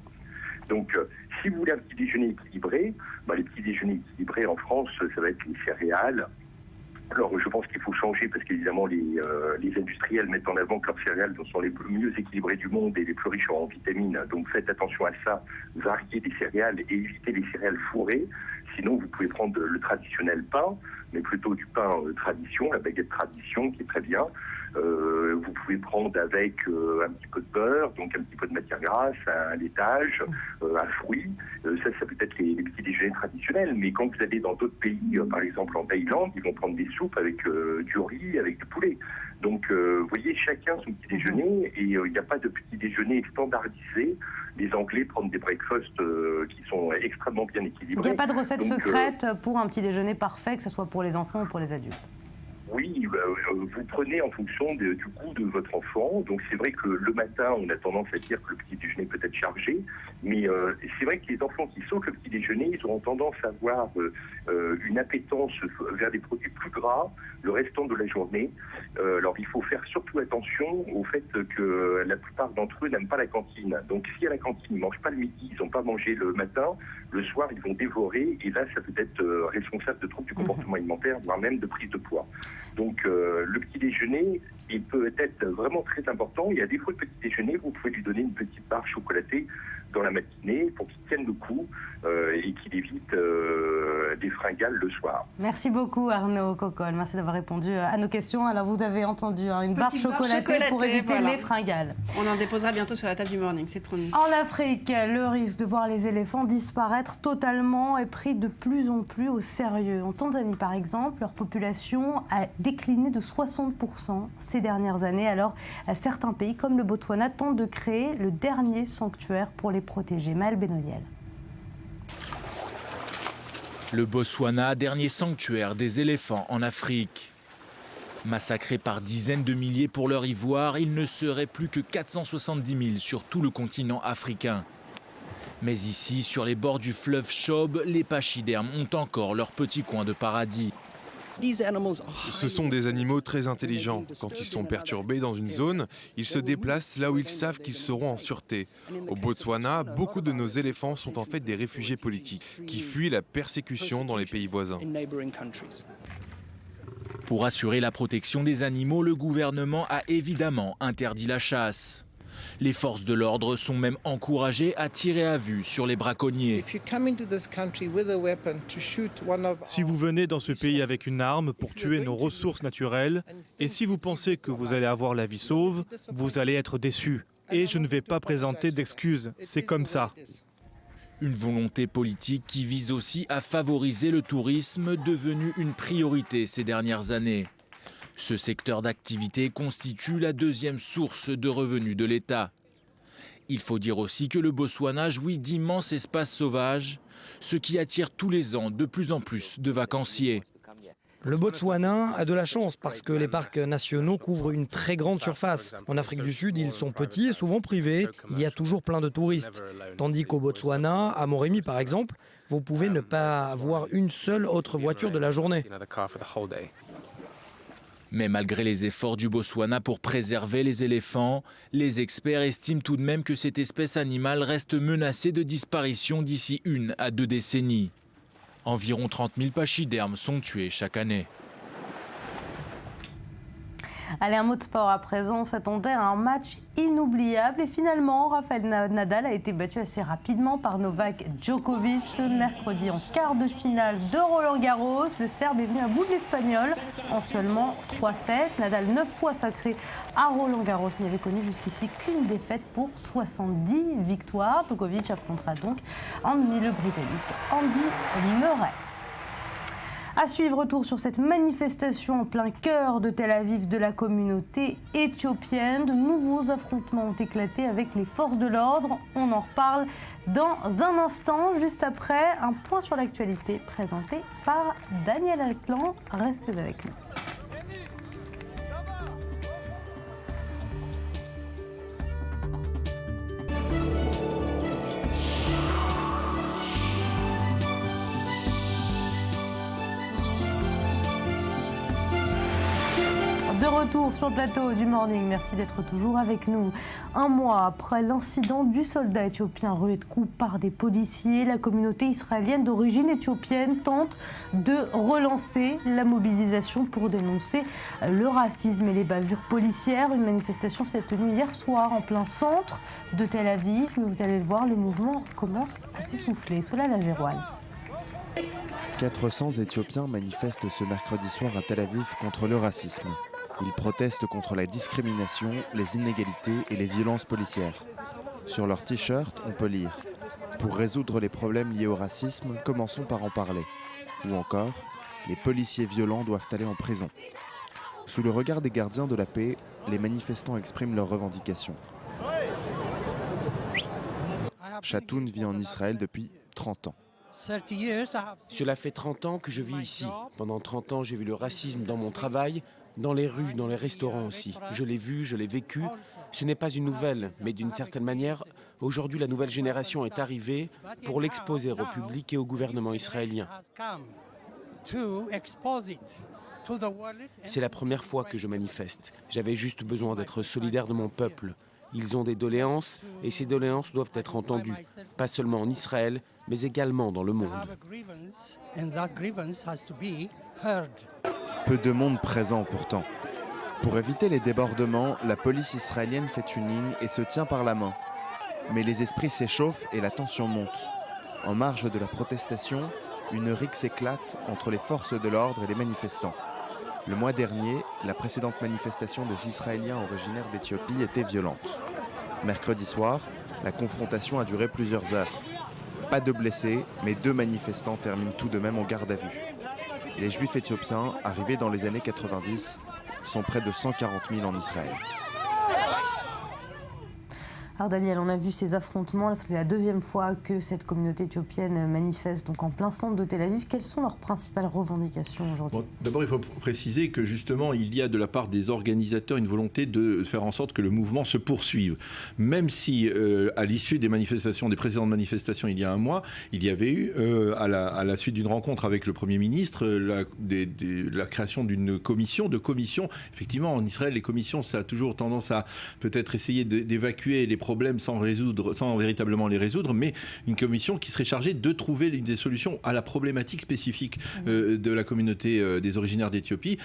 Donc, si vous voulez un petit déjeuner équilibré, les petits déjeuners équilibrés en France, ça va être les céréales, Alors, je pense qu'il faut changer parce qu'évidemment, les industriels mettent en avant que leurs céréales sont les mieux équilibrées du monde et les plus riches en vitamines. Donc, faites attention à ça. Variez des céréales et évitez les céréales fourrées. Sinon, vous pouvez prendre le traditionnel pain, mais plutôt du pain tradition, la baguette tradition qui est très bien. Vous pouvez prendre avec un petit peu de beurre, donc un petit peu de matière grasse, un laitage, un fruit. Ça peut être les petits déjeuners traditionnels. Mais quand vous allez dans d'autres pays, par exemple en Thaïlande, ils vont prendre des soupes avec du riz, avec du poulet. Donc, vous voyez, chacun son petit déjeuner et il n'y a pas de petit déjeuner standardisé. Les Anglais prennent des breakfasts qui sont extrêmement bien équilibrés. Il n'y a pas de recette secrète pour un petit déjeuner parfait, que ce soit pour les enfants ou pour les adultes. Oui, vous prenez en fonction du goût de votre enfant. Donc c'est vrai que le matin, on a tendance à dire que le petit déjeuner peut être chargé. Mais c'est vrai que les enfants qui sautent le petit déjeuner, ils auront tendance à avoir une appétence vers des produits plus gras le restant de la journée. Alors il faut faire surtout attention au fait que la plupart d'entre eux n'aiment pas la cantine. Donc si à la cantine, ils ne mangent pas le midi, ils n'ont pas mangé le matin, le soir, ils vont dévorer. Et là, ça peut être responsable de troubles du comportement alimentaire, voire même de prise de poids. Donc le petit déjeuner, il peut être vraiment très important. Et à défaut de petit déjeuner, vous pouvez lui donner une petite barre chocolatée dans la matinée pour qu'il tienne le coup et qu'il évite des fringales le soir. Merci beaucoup Arnaud Cocolle, merci d'avoir répondu à nos questions. Alors vous avez entendu une barre chocolatée pour éviter les fringales. On en déposera bientôt sur la table du morning, c'est promis. En Afrique, le risque de voir les éléphants disparaître totalement est pris de plus en plus au sérieux. En Tanzanie par exemple, leur population a décliné de 60% ces dernières années. Alors certains pays comme le Botswana tentent de créer le dernier sanctuaire pour les protéger. Maël Benoliel. Le Botswana, dernier sanctuaire des éléphants en Afrique. Massacrés par dizaines de milliers pour leur ivoire, il ne serait plus que 470 000 sur tout le continent africain. Mais ici, sur les bords du fleuve Chobe, les pachydermes ont encore leur petit coin de paradis. Ce sont des animaux très intelligents. Quand ils sont perturbés dans une zone, ils se déplacent là où ils savent qu'ils seront en sûreté. Au Botswana, beaucoup de nos éléphants sont en fait des réfugiés politiques qui fuient la persécution dans les pays voisins. Pour assurer la protection des animaux, le gouvernement a évidemment interdit la chasse. Les forces de l'ordre sont même encouragées à tirer à vue sur les braconniers. Si vous venez dans ce pays avec une arme pour tuer nos ressources naturelles, et si vous pensez que vous allez avoir la vie sauve, vous allez être déçus. Et je ne vais pas présenter d'excuses, c'est comme ça. Une volonté politique qui vise aussi à favoriser le tourisme, devenu une priorité ces dernières années. Ce secteur d'activité constitue la deuxième source de revenus de l'État. Il faut dire aussi que le Botswana jouit d'immenses espaces sauvages, ce qui attire tous les ans de plus en plus de vacanciers. Le Botswana a de la chance parce que les parcs nationaux couvrent une très grande surface. En Afrique du Sud, ils sont petits et souvent privés. Il y a toujours plein de touristes. Tandis qu'au Botswana, à Moremi par exemple, vous pouvez ne pas avoir une seule autre voiture de la journée. Mais malgré les efforts du Botswana pour préserver les éléphants, les experts estiment tout de même que cette espèce animale reste menacée de disparition d'ici 1 à 2 décennies. Environ 30 000 pachydermes sont tués chaque année. Allez, un mot de sport à présent. On s'attendait à un match inoubliable. Et finalement, Rafael Nadal a été battu assez rapidement par Novak Djokovic ce mercredi en quart de finale de Roland-Garros. Le Serbe est venu à bout de l'Espagnol en seulement 3-7. Nadal, 9 fois sacré à Roland-Garros, n'avait connu jusqu'ici qu'une défaite pour 70 victoires. Djokovic affrontera donc le Britannique Andy Murray. À suivre, retour sur cette manifestation en plein cœur de Tel Aviv de la communauté éthiopienne. De nouveaux affrontements ont éclaté avec les forces de l'ordre. On en reparle dans un instant, juste après un point sur l'actualité présenté par Daniel Alclan. Restez avec nous. De De retour sur le plateau du Morning, merci d'être toujours avec nous. Un mois après l'incident du soldat éthiopien rué de coups par des policiers, la communauté israélienne d'origine éthiopienne tente de relancer la mobilisation pour dénoncer le racisme et les bavures policières. Une manifestation s'est tenue hier soir en plein centre de Tel Aviv, mais vous allez le voir, le mouvement commence à s'essouffler. Solal Azeroual. 400 Éthiopiens manifestent ce mercredi soir à Tel Aviv contre le racisme. Ils protestent contre la discrimination, les inégalités et les violences policières. Sur leur t-shirt, on peut lire « Pour résoudre les problèmes liés au racisme, commençons par en parler » ou encore « Les policiers violents doivent aller en prison ». Sous le regard des gardiens de la paix, les manifestants expriment leurs revendications. Chatoun vit en Israël depuis 30 ans. Cela fait 30 ans que je vis ici. Pendant 30 ans, j'ai vu le racisme dans mon travail, dans les rues, dans les restaurants aussi. Je l'ai vu, je l'ai vécu. Ce n'est pas une nouvelle, mais d'une certaine manière, aujourd'hui, la nouvelle génération est arrivée pour l'exposer au public et au gouvernement israélien. C'est la première fois que je manifeste. J'avais juste besoin d'être solidaire de mon peuple. Ils ont des doléances et ces doléances doivent être entendues, pas seulement en Israël, mais également dans le monde. Peu de monde présent pourtant. Pour éviter les débordements, la police israélienne fait une ligne et se tient par la main. Mais les esprits s'échauffent et la tension monte. En marge de la protestation, une rixe éclate entre les forces de l'ordre et les manifestants. Le mois dernier, la précédente manifestation des Israéliens originaires d'Éthiopie était violente. Mercredi soir, la confrontation a duré plusieurs heures. Pas de blessés, mais 2 manifestants terminent tout de même en garde à vue. Les Juifs éthiopiens, arrivés dans les années 90, sont près de 140 000 en Israël. Alors Daniel, on a vu ces affrontements, c'est la deuxième fois que cette communauté éthiopienne manifeste donc en plein centre de Tel Aviv. Quelles sont leurs principales revendications aujourd'hui ? D'abord, il faut préciser que justement, il y a de la part des organisateurs une volonté de faire en sorte que le mouvement se poursuive. Même si, à l'issue des manifestations, des précédentes manifestations il y a un mois, il y avait eu, à la suite d'une rencontre avec le Premier ministre, la création d'une commission. Effectivement, en Israël, les commissions, ça a toujours tendance à peut-être essayer d'évacuer les problèmes sans véritablement les résoudre, mais une commission qui serait chargée de trouver des solutions à la problématique spécifique de la communauté des originaires d'Éthiopie.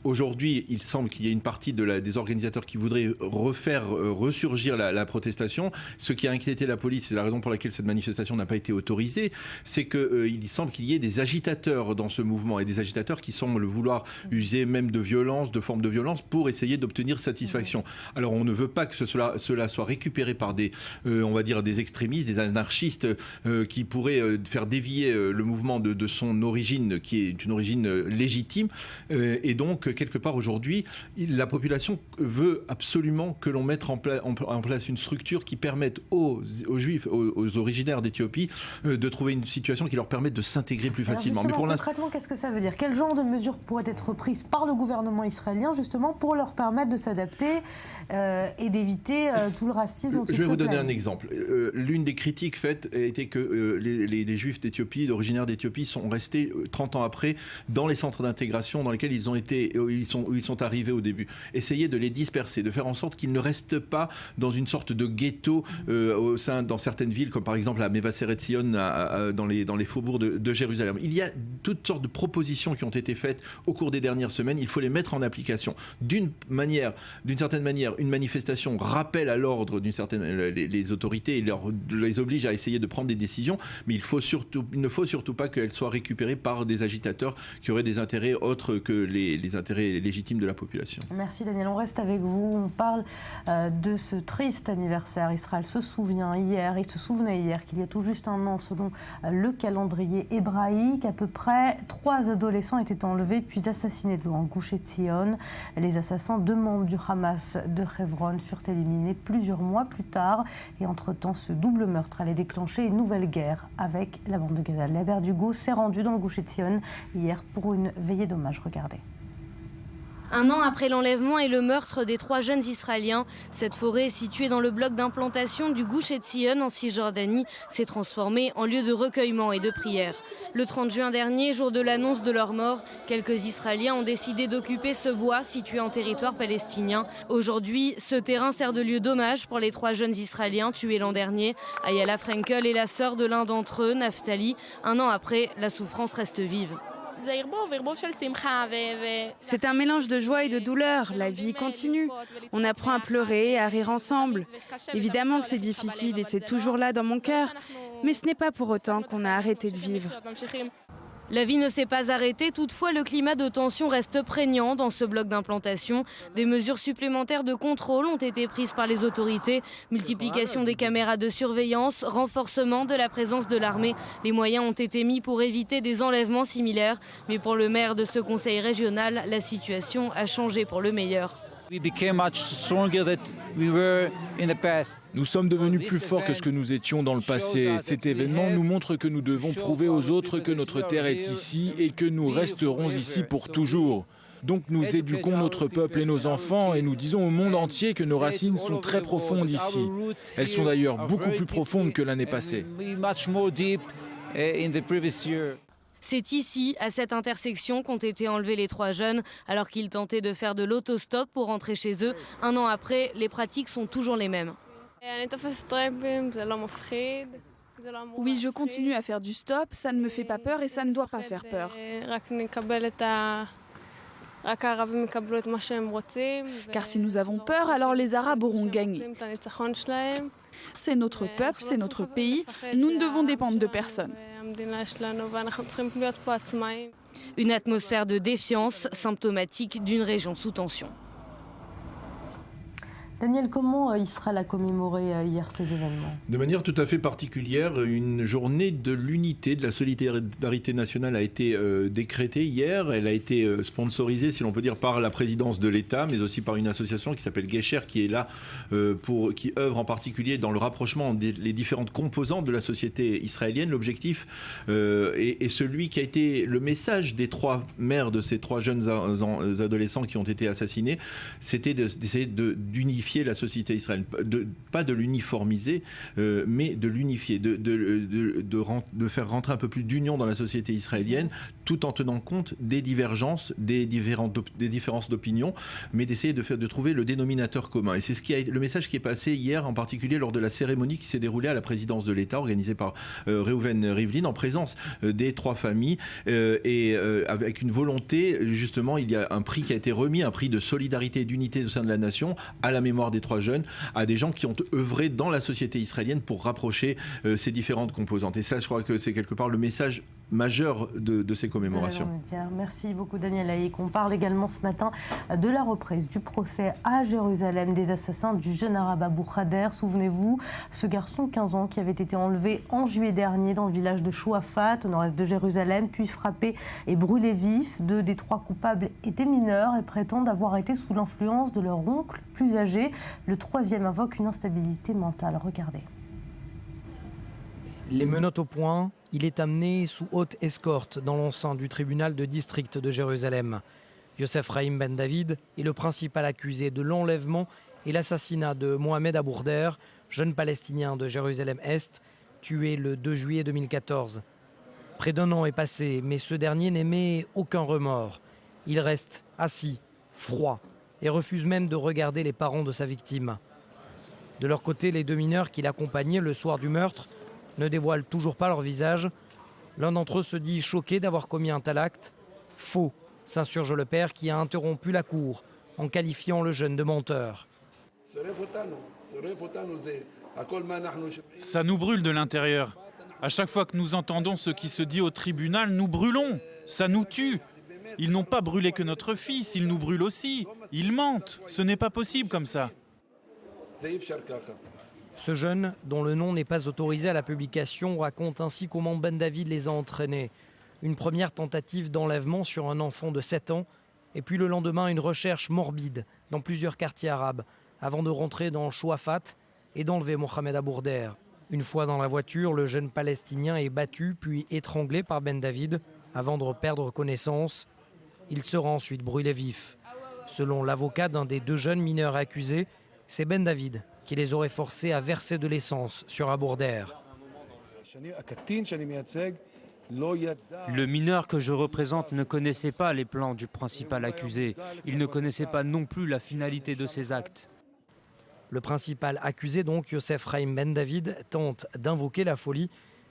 Aujourd'hui, il semble qu'il y ait une partie des organisateurs qui voudraient ressurgir la protestation. Ce qui a inquiété la police, c'est la raison pour laquelle cette manifestation n'a pas été autorisée, c'est qu'il semble qu'il y ait des agitateurs dans ce mouvement et des agitateurs qui semblent vouloir user même de violence, de formes de violence pour essayer d'obtenir satisfaction. Alors on ne veut pas que cela soit récupéré par on va dire des extrémistes, des anarchistes qui pourraient faire dévier le mouvement de son origine, qui est une origine légitime, et donc quelque part aujourd'hui, la population veut absolument que l'on mette en place une structure qui permette aux Juifs, aux originaires d'Éthiopie, de trouver une situation qui leur permette de s'intégrer plus facilement. Mais concrètement, qu'est-ce que ça veut dire ? Quel genre de mesures pourraient être prises par le gouvernement israélien justement pour leur permettre de s'adapter et d'éviter tout le racisme ? Je vais vous donner un exemple. L'une des critiques faites était que les Juifs d'Éthiopie, originaires d'Éthiopie, sont restés 30 ans après dans les centres d'intégration dans lesquels ils ont été où ils sont arrivés au début. Essayer de les disperser, de faire en sorte qu'ils ne restent pas dans une sorte de ghetto dans certaines villes, comme par exemple à Mevaseret Zion, dans les faubourgs de Jérusalem. Il y a toutes sortes de propositions qui ont été faites au cours des dernières semaines. Il faut les mettre en application. D'une certaine manière, une manifestation rappelle à l'ordre les autorités et les oblige à essayer de prendre des décisions, mais il ne faut surtout pas qu'elles soient récupérées par des agitateurs qui auraient des intérêts autres que les intérêts légitimes de la population. Merci Daniel, on reste avec vous. On parle de ce triste anniversaire. Israël se souvenait hier qu'il y a tout juste un an, selon le calendrier hébraïque, à peu près 3 adolescents étaient enlevés puis assassinés dans le Gush Etzion. Les assassins, 2 membres du Hamas de Hebron, furent éliminés plusieurs mois plus tard. Et entre-temps, ce double meurtre allait déclencher une nouvelle guerre avec la bande de Gaza. Léa Berdugo s'est rendue dans le Gush Etzion hier pour une veillée d'hommage. Regardez. Un an après l'enlèvement et le meurtre des 3 jeunes Israéliens, cette forêt située dans le bloc d'implantation du Gush Etzion en Cisjordanie s'est transformée en lieu de recueillement et de prière. Le 30 juin dernier, jour de l'annonce de leur mort, quelques Israéliens ont décidé d'occuper ce bois situé en territoire palestinien. Aujourd'hui, ce terrain sert de lieu d'hommage pour les 3 jeunes Israéliens tués l'an dernier. Ayala Frankel est la sœur de l'un d'entre eux, Naftali. Un an après, la souffrance reste vive. C'est un mélange de joie et de douleur. La vie continue. On apprend à pleurer et à rire ensemble. Évidemment que c'est difficile et c'est toujours là dans mon cœur. Mais ce n'est pas pour autant qu'on a arrêté de vivre. La vie ne s'est pas arrêtée, toutefois le climat de tension reste prégnant dans ce bloc d'implantation. Des mesures supplémentaires de contrôle ont été prises par les autorités. Multiplication des caméras de surveillance, renforcement de la présence de l'armée. Les moyens ont été mis pour éviter des enlèvements similaires. Mais pour le maire de ce conseil régional, la situation a changé pour le meilleur. Nous sommes devenus plus forts que ce que nous étions dans le passé. Cet événement nous montre que nous devons prouver aux autres que notre terre est ici et que nous resterons ici pour toujours. Donc nous éduquons notre peuple et nos enfants et nous disons au monde entier que nos racines sont très profondes ici. Elles sont d'ailleurs beaucoup plus profondes que l'année passée. C'est ici, à cette intersection, qu'ont été enlevés les 3 jeunes alors qu'ils tentaient de faire de l'autostop pour rentrer chez eux. Un an après, les pratiques sont toujours les mêmes. Oui, je continue à faire du stop, ça ne me fait pas peur et ça ne doit pas faire peur. Car si nous avons peur, alors les Arabes auront gagné. C'est notre peuple, c'est notre pays, nous ne devons dépendre de personne. Une atmosphère de défiance symptomatique d'une région sous tension. Daniel, comment Israël a commémoré hier ces événements? De manière tout à fait particulière, une journée de l'unité, de la solidarité nationale a été décrétée hier. Elle a été sponsorisée, si l'on peut dire, par la présidence de l'État, mais aussi par une association qui s'appelle Gesher, qui est là, qui œuvre en particulier dans le rapprochement des différentes composantes de la société israélienne. L'objectif est celui qui a été le message des 3 mères de ces 3 jeunes adolescents qui ont été assassinés, c'était d'essayer d'unifier la société israélienne, pas de l'uniformiser, mais de l'unifier, de faire rentrer un peu plus d'union dans la société israélienne, tout en tenant compte des divergences, des différences d'opinion, mais d'essayer de trouver le dénominateur commun. Et c'est le message qui est passé hier, en particulier lors de la cérémonie qui s'est déroulée à la présidence de l'État, organisée par Reuven Rivlin, en présence des 3 familles, et avec une volonté, justement, il y a un prix qui a été remis, un prix de solidarité et d'unité au sein de la nation, à la mémoire des 3 jeunes, à des gens qui ont œuvré dans la société israélienne pour rapprocher ces différentes composantes. Et ça, je crois que c'est quelque part le message majeur de ces commémorations. Merci beaucoup Daniel Haïk. On parle également ce matin de la reprise du procès à Jérusalem des assassins du jeune arabe Abu Khader. Souvenez-vous, ce garçon 15 ans qui avait été enlevé en juillet dernier dans le village de Chouafat, au nord-est de Jérusalem, puis frappé et brûlé vif. 2 des 3 coupables étaient mineurs et prétendent avoir été sous l'influence de leur oncle plus âgé. Le 3e invoque une instabilité mentale. Regardez. Les menottes au poing, il est amené sous haute escorte dans l'enceinte du tribunal de district de Jérusalem. Youssef Rahim Ben David est le principal accusé de l'enlèvement et l'assassinat de Mohamed Abourder, jeune Palestinien de Jérusalem-Est, tué le 2 juillet 2014. Près d'1 an est passé, mais ce dernier n'émet aucun remords. Il reste assis, froid, et refuse même de regarder les parents de sa victime. De leur côté, les 2 mineurs qui l'accompagnaient le soir du meurtre ne dévoilent toujours pas leur visage. L'un d'entre eux se dit choqué d'avoir commis un tel acte. Faux, s'insurge le père qui a interrompu la cour en qualifiant le jeune de menteur. Ça nous brûle de l'intérieur. À chaque fois que nous entendons ce qui se dit au tribunal, nous brûlons. Ça nous tue. Ils n'ont pas brûlé que notre fils, ils nous brûlent aussi. Ils mentent. Ce n'est pas possible comme ça. Ce jeune, dont le nom n'est pas autorisé à la publication, raconte ainsi comment Ben David les a entraînés. Une première tentative d'enlèvement sur un enfant de 7 ans, et puis le lendemain une recherche morbide dans plusieurs quartiers arabes, avant de rentrer dans Chouafat et d'enlever Mohamed Abourder. Une fois dans la voiture, le jeune Palestinien est battu puis étranglé par Ben David avant de perdre connaissance. Il sera ensuite brûlé vif. Selon l'avocat d'un des 2 jeunes mineurs accusés, c'est Ben David qui les aurait forcés à verser de l'essence sur un Bourdaire. Le mineur que je représente ne connaissait pas les plans du principal accusé. Il ne connaissait pas non plus la finalité de ses actes. Le principal accusé, donc Youssef Rahim Ben David, tente d'invoquer la folie,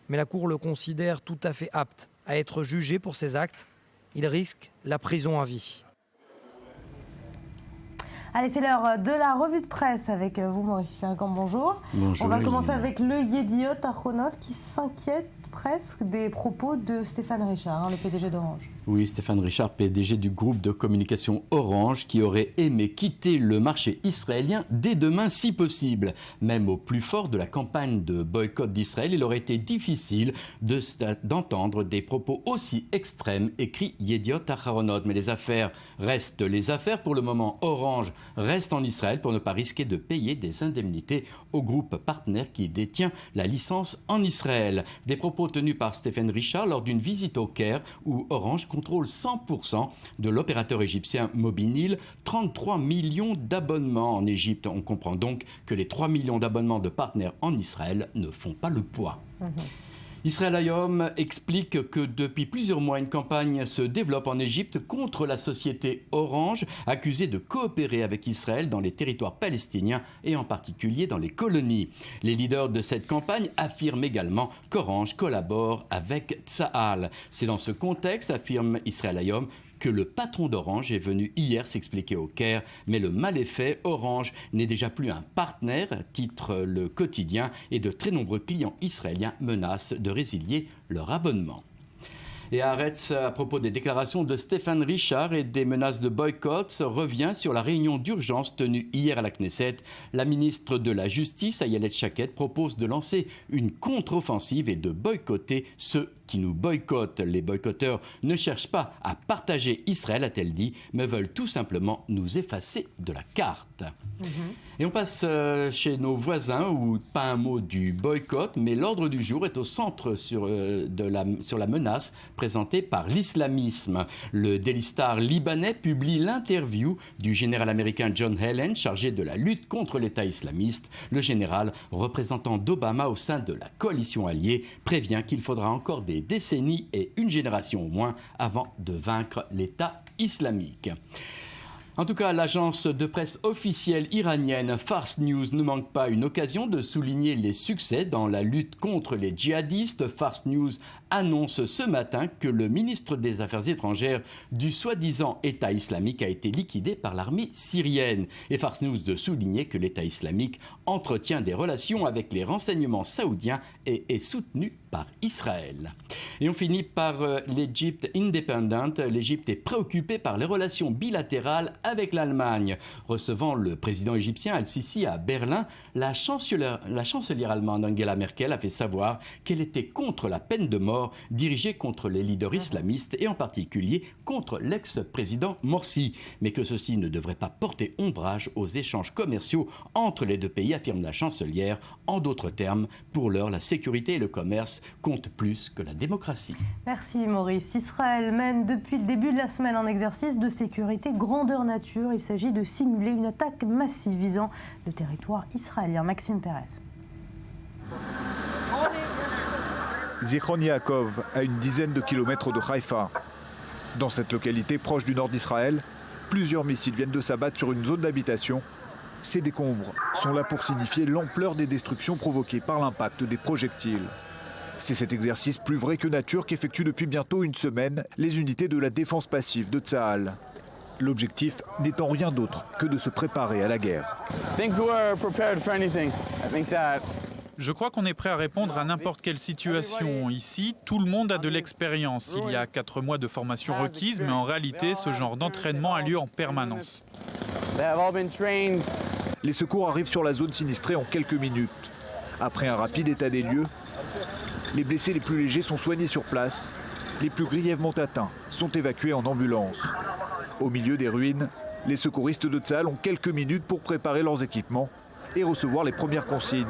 mais la Cour le considère tout à fait apte à être jugé pour ses actes. Il risque la prison à vie. Allez, c'est l'heure de la revue de presse avec vous, Maurice Ferrand. Bonjour. Bonjour. On va commencer avec le Yediot Ahronot qui s'inquiète presque des propos de Stéphane Richard, le PDG d'Orange. Oui, Stéphane Richard, PDG du groupe de communication Orange, qui aurait aimé quitter le marché israélien dès demain si possible. Même au plus fort de la campagne de boycott d'Israël, il aurait été difficile d'entendre des propos aussi extrêmes, écrit Yediot Ahronot. Mais les affaires restent les affaires. Pour le moment, Orange reste en Israël pour ne pas risquer de payer des indemnités au groupe partenaire qui détient la licence en Israël. Des propos tenus par Stéphane Richard lors d'une visite au Caire où Orange contrôle 100% de l'opérateur égyptien Mobinil, 33 millions d'abonnements en Égypte. On comprend donc que les 3 millions d'abonnements de partenaires en Israël ne font pas le poids. Israël Hayom explique que depuis plusieurs mois, une campagne se développe en Égypte contre la société Orange, accusée de coopérer avec Israël dans les territoires palestiniens et en particulier dans les colonies. Les leaders de cette campagne affirment également qu'Orange collabore avec Tsahal. C'est dans ce contexte, affirme Israël Hayom, que le patron d'Orange est venu hier s'expliquer au Caire, mais le mal est fait. Orange n'est déjà plus un partenaire, titre le quotidien, et de très nombreux clients israéliens menacent de résilier leur abonnement. Et Haaretz, à propos des déclarations de Stéphane Richard et des menaces de boycott, revient sur la réunion d'urgence tenue hier à la Knesset. La ministre de la Justice, Ayelet Shaked, propose de lancer une contre-offensive et de boycotter ceux qui nous boycottent. Les boycotteurs ne cherchent pas à partager Israël, a-t-elle dit, mais veulent tout simplement nous effacer de la carte. Et on passe chez nos voisins, où pas un mot du boycott, mais l'ordre du jour est au centre sur la menace présentée par l'islamisme. Le Daily Star libanais publie l'interview du général américain John Helland, chargé de la lutte contre l'État islamiste. Le général, représentant d'Obama au sein de la coalition alliée, prévient qu'il faudra encore des décennies et une génération au moins avant de vaincre l'État islamique. En tout cas, l'agence de presse officielle iranienne Fars News ne manque pas une occasion de souligner les succès dans la lutte contre les djihadistes. Fars News annonce ce matin que le ministre des Affaires étrangères du soi-disant État islamique a été liquidé par l'armée syrienne. Et Fars News de souligner que l'État islamique entretient des relations avec les renseignements saoudiens et est soutenu par Israël. Et on finit par l'Égypte Independent. L'Égypte est préoccupée par les relations bilatérales avec l'Allemagne. Recevant le président égyptien Al-Sisi à Berlin, la chancelière allemande Angela Merkel a fait savoir qu'elle était contre la peine de mort dirigée contre les leaders islamistes et en particulier contre l'ex-président Morsi, mais que ceci ne devrait pas porter ombrage aux échanges commerciaux entre les deux pays, affirme la chancelière. En d'autres termes, pour l'heure, la sécurité et le commerce comptent plus que la démocratie. Merci Maurice. Israël mène depuis le début de la semaine un exercice de sécurité grandeur nature. Il s'agit de simuler une attaque massive visant le territoire israélien. Maxime Pérez. Zichron Yaakov, à une dizaine de kilomètres de Haïfa. Dans cette localité proche du nord d'Israël, plusieurs missiles viennent de s'abattre sur une zone d'habitation. Ces décombres sont là pour signifier l'ampleur des destructions provoquées par l'impact des projectiles. C'est cet exercice plus vrai que nature qu'effectuent depuis bientôt une semaine les unités de la défense passive de Tsahal. L'objectif n'étant rien d'autre que de se préparer à la guerre. Je crois qu'on est prêt à répondre à n'importe quelle situation. Ici, tout le monde a de l'expérience. Il y a 4 mois de formation requise, mais en réalité, ce genre d'entraînement a lieu en permanence. Les secours arrivent sur la zone sinistrée en quelques minutes. Après un rapide état des lieux, les blessés les plus légers sont soignés sur place. Les plus grièvement atteints sont évacués en ambulance. Au milieu des ruines, les secouristes de Tsahal ont quelques minutes pour préparer leurs équipements et recevoir les premières consignes.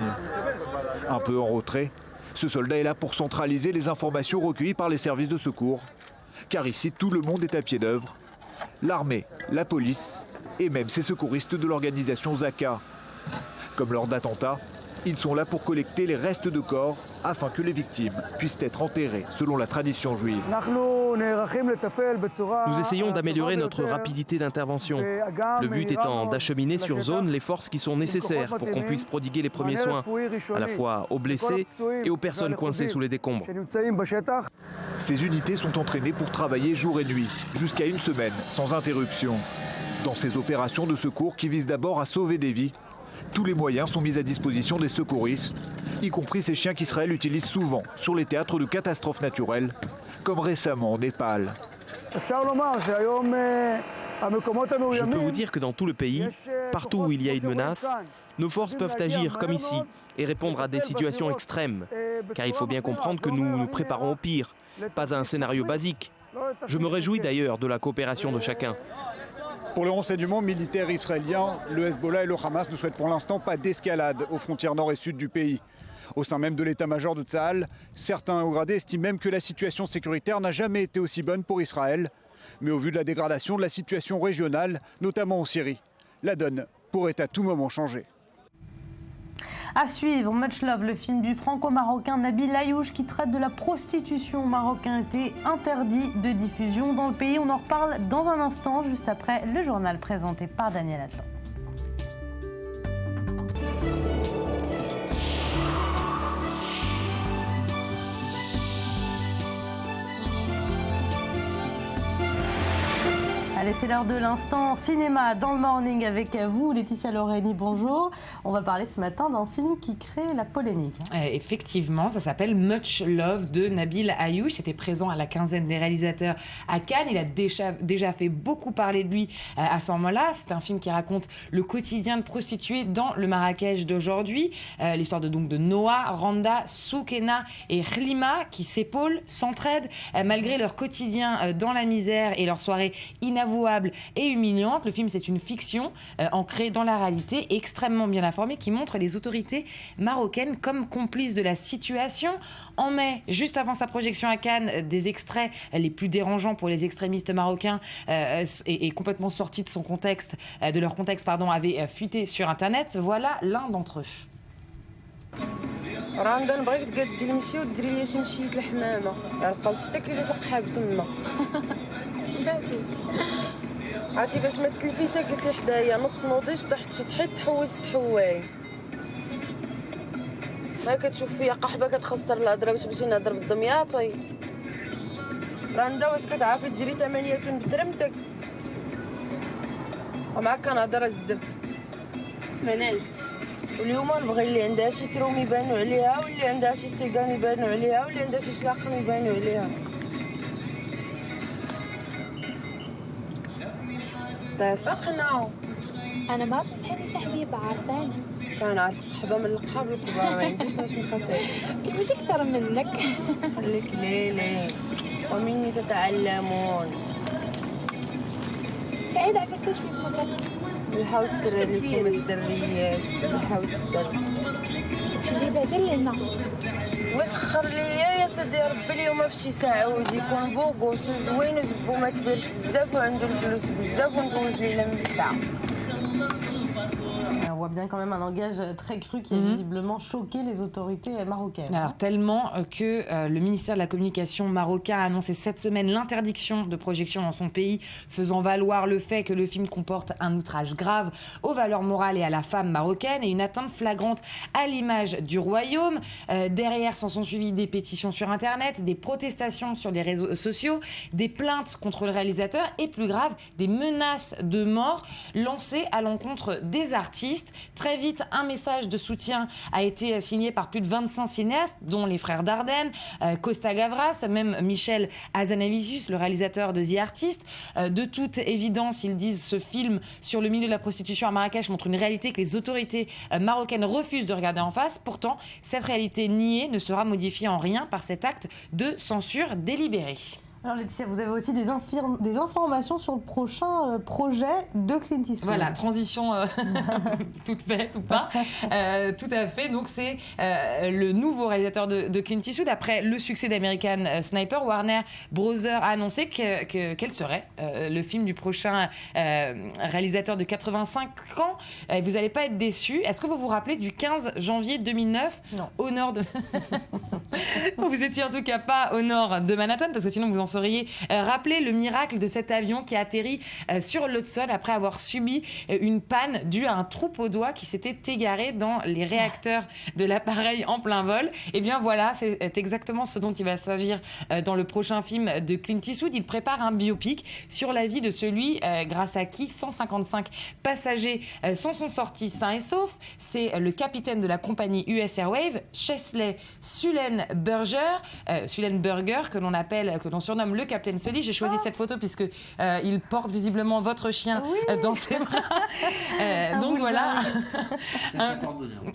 Un peu en retrait, ce soldat est là pour centraliser les informations recueillies par les services de secours. Car ici, tout le monde est à pied d'œuvre. L'armée, la police et même ces secouristes de l'organisation Zaka. Comme lors d'attentats, ils sont là pour collecter les restes de corps afin que les victimes puissent être enterrées selon la tradition juive. Nous essayons d'améliorer notre rapidité d'intervention. Le but étant d'acheminer sur zone les forces qui sont nécessaires pour qu'on puisse prodiguer les premiers soins, à la fois aux blessés et aux personnes coincées sous les décombres. Ces unités sont entraînées pour travailler jour et nuit, jusqu'à une semaine, sans interruption. Dans ces opérations de secours qui visent d'abord à sauver des vies, tous les moyens sont mis à disposition des secouristes, y compris ces chiens qu'Israël utilise souvent sur les théâtres de catastrophes naturelles, comme récemment au Népal. Je peux vous dire que dans tout le pays, partout où il y a une menace, nos forces peuvent agir comme ici et répondre à des situations extrêmes. Car il faut bien comprendre que nous nous préparons au pire, pas à un scénario basique. Je me réjouis d'ailleurs de la coopération de chacun. Pour le renseignement militaire israélien, le Hezbollah et le Hamas ne souhaitent pour l'instant pas d'escalade aux frontières nord et sud du pays. Au sein même de l'état-major de Tsahal, certains hauts gradés estiment même que la situation sécuritaire n'a jamais été aussi bonne pour Israël. Mais au vu de la dégradation de la situation régionale, notamment en Syrie, la donne pourrait à tout moment changer. À suivre, Much Love, le film du franco-marocain Nabil Ayouch qui traite de la prostitution au Maroc a été interdit de diffusion dans le pays. On en reparle dans un instant, juste après le journal présenté par Daniel Atlan. Allez, c'est l'heure de l'instant cinéma dans le morning avec vous, Laetitia Loreni, bonjour. On va parler ce matin d'un film qui crée la polémique. Effectivement, ça s'appelle Much Love de Nabil Ayouch. C'était présent à la quinzaine des réalisateurs à Cannes. Il a déjà fait beaucoup parler de lui à ce moment-là. C'est un film qui raconte le quotidien de prostituées dans le Marrakech d'aujourd'hui. L'histoire de Noah, Randa, Soukena et Khlima qui s'épaulent, s'entraident malgré leur quotidien dans la misère et leurs soirées inavouables et humiliante. Le film, c'est une fiction ancrée dans la réalité, extrêmement bien informée, qui montre les autorités marocaines comme complices de la situation. En mai, juste avant sa projection à Cannes, des extraits les plus dérangeants pour les extrémistes marocains et complètement sortis de son contexte, de leur contexte, avaient fuité sur Internet. Voilà l'un d'entre eux. رندا نبغيك تقادي المشي وديري لي شي مشيت الحمامه غنبقاو 6 كيلو د القحاب تما سمعتي عرفتي باش ما تلفيش جلسي حدايا ما تنوضيش تحت شي تحيد تحوي تحواي ما كتشوف فيا قحبه كتخسر الهضره باش نهضر بالدمياطي رندا واش كتعرفي ديري 8 بدرمتك ومعاك كنهضر الزدب سمعناك واليوم نبغي اللي عندها شي تروم يبانوا عليها واللي عندها شي سيغان يبانوا عليها واللي عندها شي شلاقن يبانوا عليها اتفقنا انا ما تصحيني شي حبيبه عارفاني كنعرف قحبه من القحاب الكبار ما عنديش ناس نخاف كيف ماشي اكثر منك خليك ليلي ومني تتعلمون سعيد على فكره شوي بمصر الحوس اللي كيما الدريات الحوس شي جايبها جلنا وسخر ليا يا سيدي ربي اليوم في شي ساعه ويجيكم بوغوس زوين وزبو ما كبيرش بزاف وعنده الفلوس بزاف وندوز ليله من بعد. On voit bien quand même un langage très cru qui a visiblement choqué les autorités marocaines. Alors tellement que le ministère de la Communication marocain a annoncé cette semaine l'interdiction de projection dans son pays, faisant valoir le fait que le film comporte un outrage grave aux valeurs morales et à la femme marocaine et une atteinte flagrante à l'image du royaume. Derrière s'en sont suivies des pétitions sur Internet, des protestations sur les réseaux sociaux, des plaintes contre le réalisateur et plus grave, des menaces de mort lancées à l'encontre des artistes. Très vite, un message de soutien a été signé par plus de 25 cinéastes, dont les frères Dardenne, Costa Gavras, même Michel Hazanavicius, le réalisateur de The Artist. De toute évidence, ils disent ce film sur le milieu de la prostitution à Marrakech montre une réalité que les autorités marocaines refusent de regarder en face. Pourtant, cette réalité niée ne sera modifiée en rien par cet acte de censure délibérée. Alors Laetitia, vous avez aussi des informations sur le prochain projet de Clint Eastwood. Voilà, transition toute faite ou pas. Tout à fait. Donc c'est le nouveau réalisateur de Clint Eastwood. Après le succès d'American Sniper, Warner Bros. A annoncé quel serait le film du prochain réalisateur de 85 ans. Vous n'allez pas être déçus. Est-ce que vous vous rappelez du 15 janvier 2009 Non. Au nord de... Vous étiez en tout cas pas au nord de Manhattan, parce que sinon vous en seriez rappelé le miracle de cet avion qui a atterri sur l'Hudson après avoir subi une panne due à un troupeau d'oies qui s'était égaré dans les réacteurs de l'appareil en plein vol. Et bien voilà, c'est exactement ce dont il va s'agir dans le prochain film de Clint Eastwood. Il prépare un biopic sur la vie de celui grâce à qui 155 passagers s'en sont sortis sains et saufs. C'est le capitaine de la compagnie US Airways, Chesley Sullenberger, que l'on surnomme le Captain Sully. J'ai choisi cette photo puisque il porte visiblement votre chien dans ses bras. Donc voilà.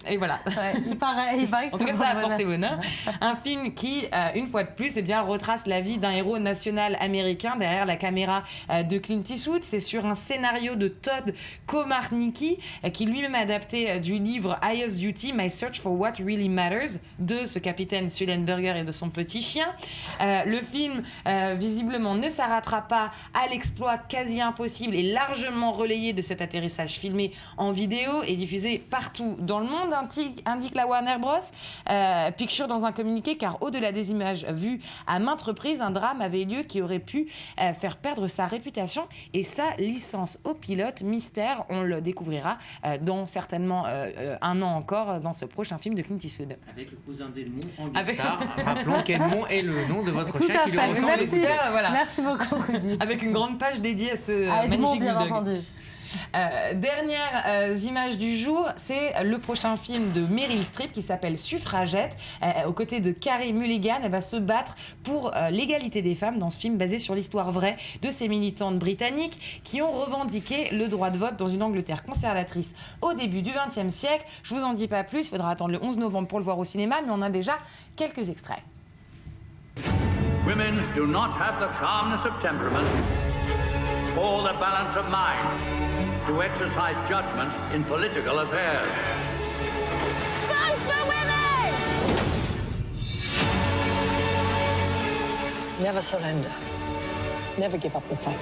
Et voilà. Ouais, il paraît en tout cas, ça a apporté bonheur. Un film qui, une fois de plus, retrace la vie d'un héros national américain derrière la caméra de Clint Eastwood. C'est sur un scénario de Todd Komarnicki, qui lui-même a adapté du livre Highest Duty, My Search for What Really Matters, de ce capitaine Sullenberger et de son petit chien. Le film, visiblement, ne s'arrêtera pas à l'exploit quasi impossible et largement relayé de cet atterrissage filmé en vidéo et diffusé partout dans le monde, indique la Warner Bros. Pictures dans un communiqué, car au-delà des images vues à maintes reprises, un drame avait lieu qui aurait pu faire perdre sa réputation et sa licence au pilote. Mystère, on le découvrira dans certainement un an encore dans ce prochain film de Clint Eastwood. Avec le cousin d'Edmond en guest star. Rappelons qu'Edmond est le nom de votre chien qui lui ressemble. Merci beaucoup, Rudy. Avec une grande page dédiée à ce magnifique bulldog. Dernières images du jour, c'est le prochain film de Meryl Streep qui s'appelle Suffragette. Aux côtés de Carey Mulligan, elle va se battre pour l'égalité des femmes dans ce film basé sur l'histoire vraie de ces militantes britanniques qui ont revendiqué le droit de vote dans une Angleterre conservatrice au début du XXe siècle. Je vous en dis pas plus, il faudra attendre le 11 novembre pour le voir au cinéma, mais on a déjà quelques extraits. Women do not have the calmness of temperament or the balance of mind to exercise judgment in political affairs. Vote for women! Never surrender. Never give up the fight.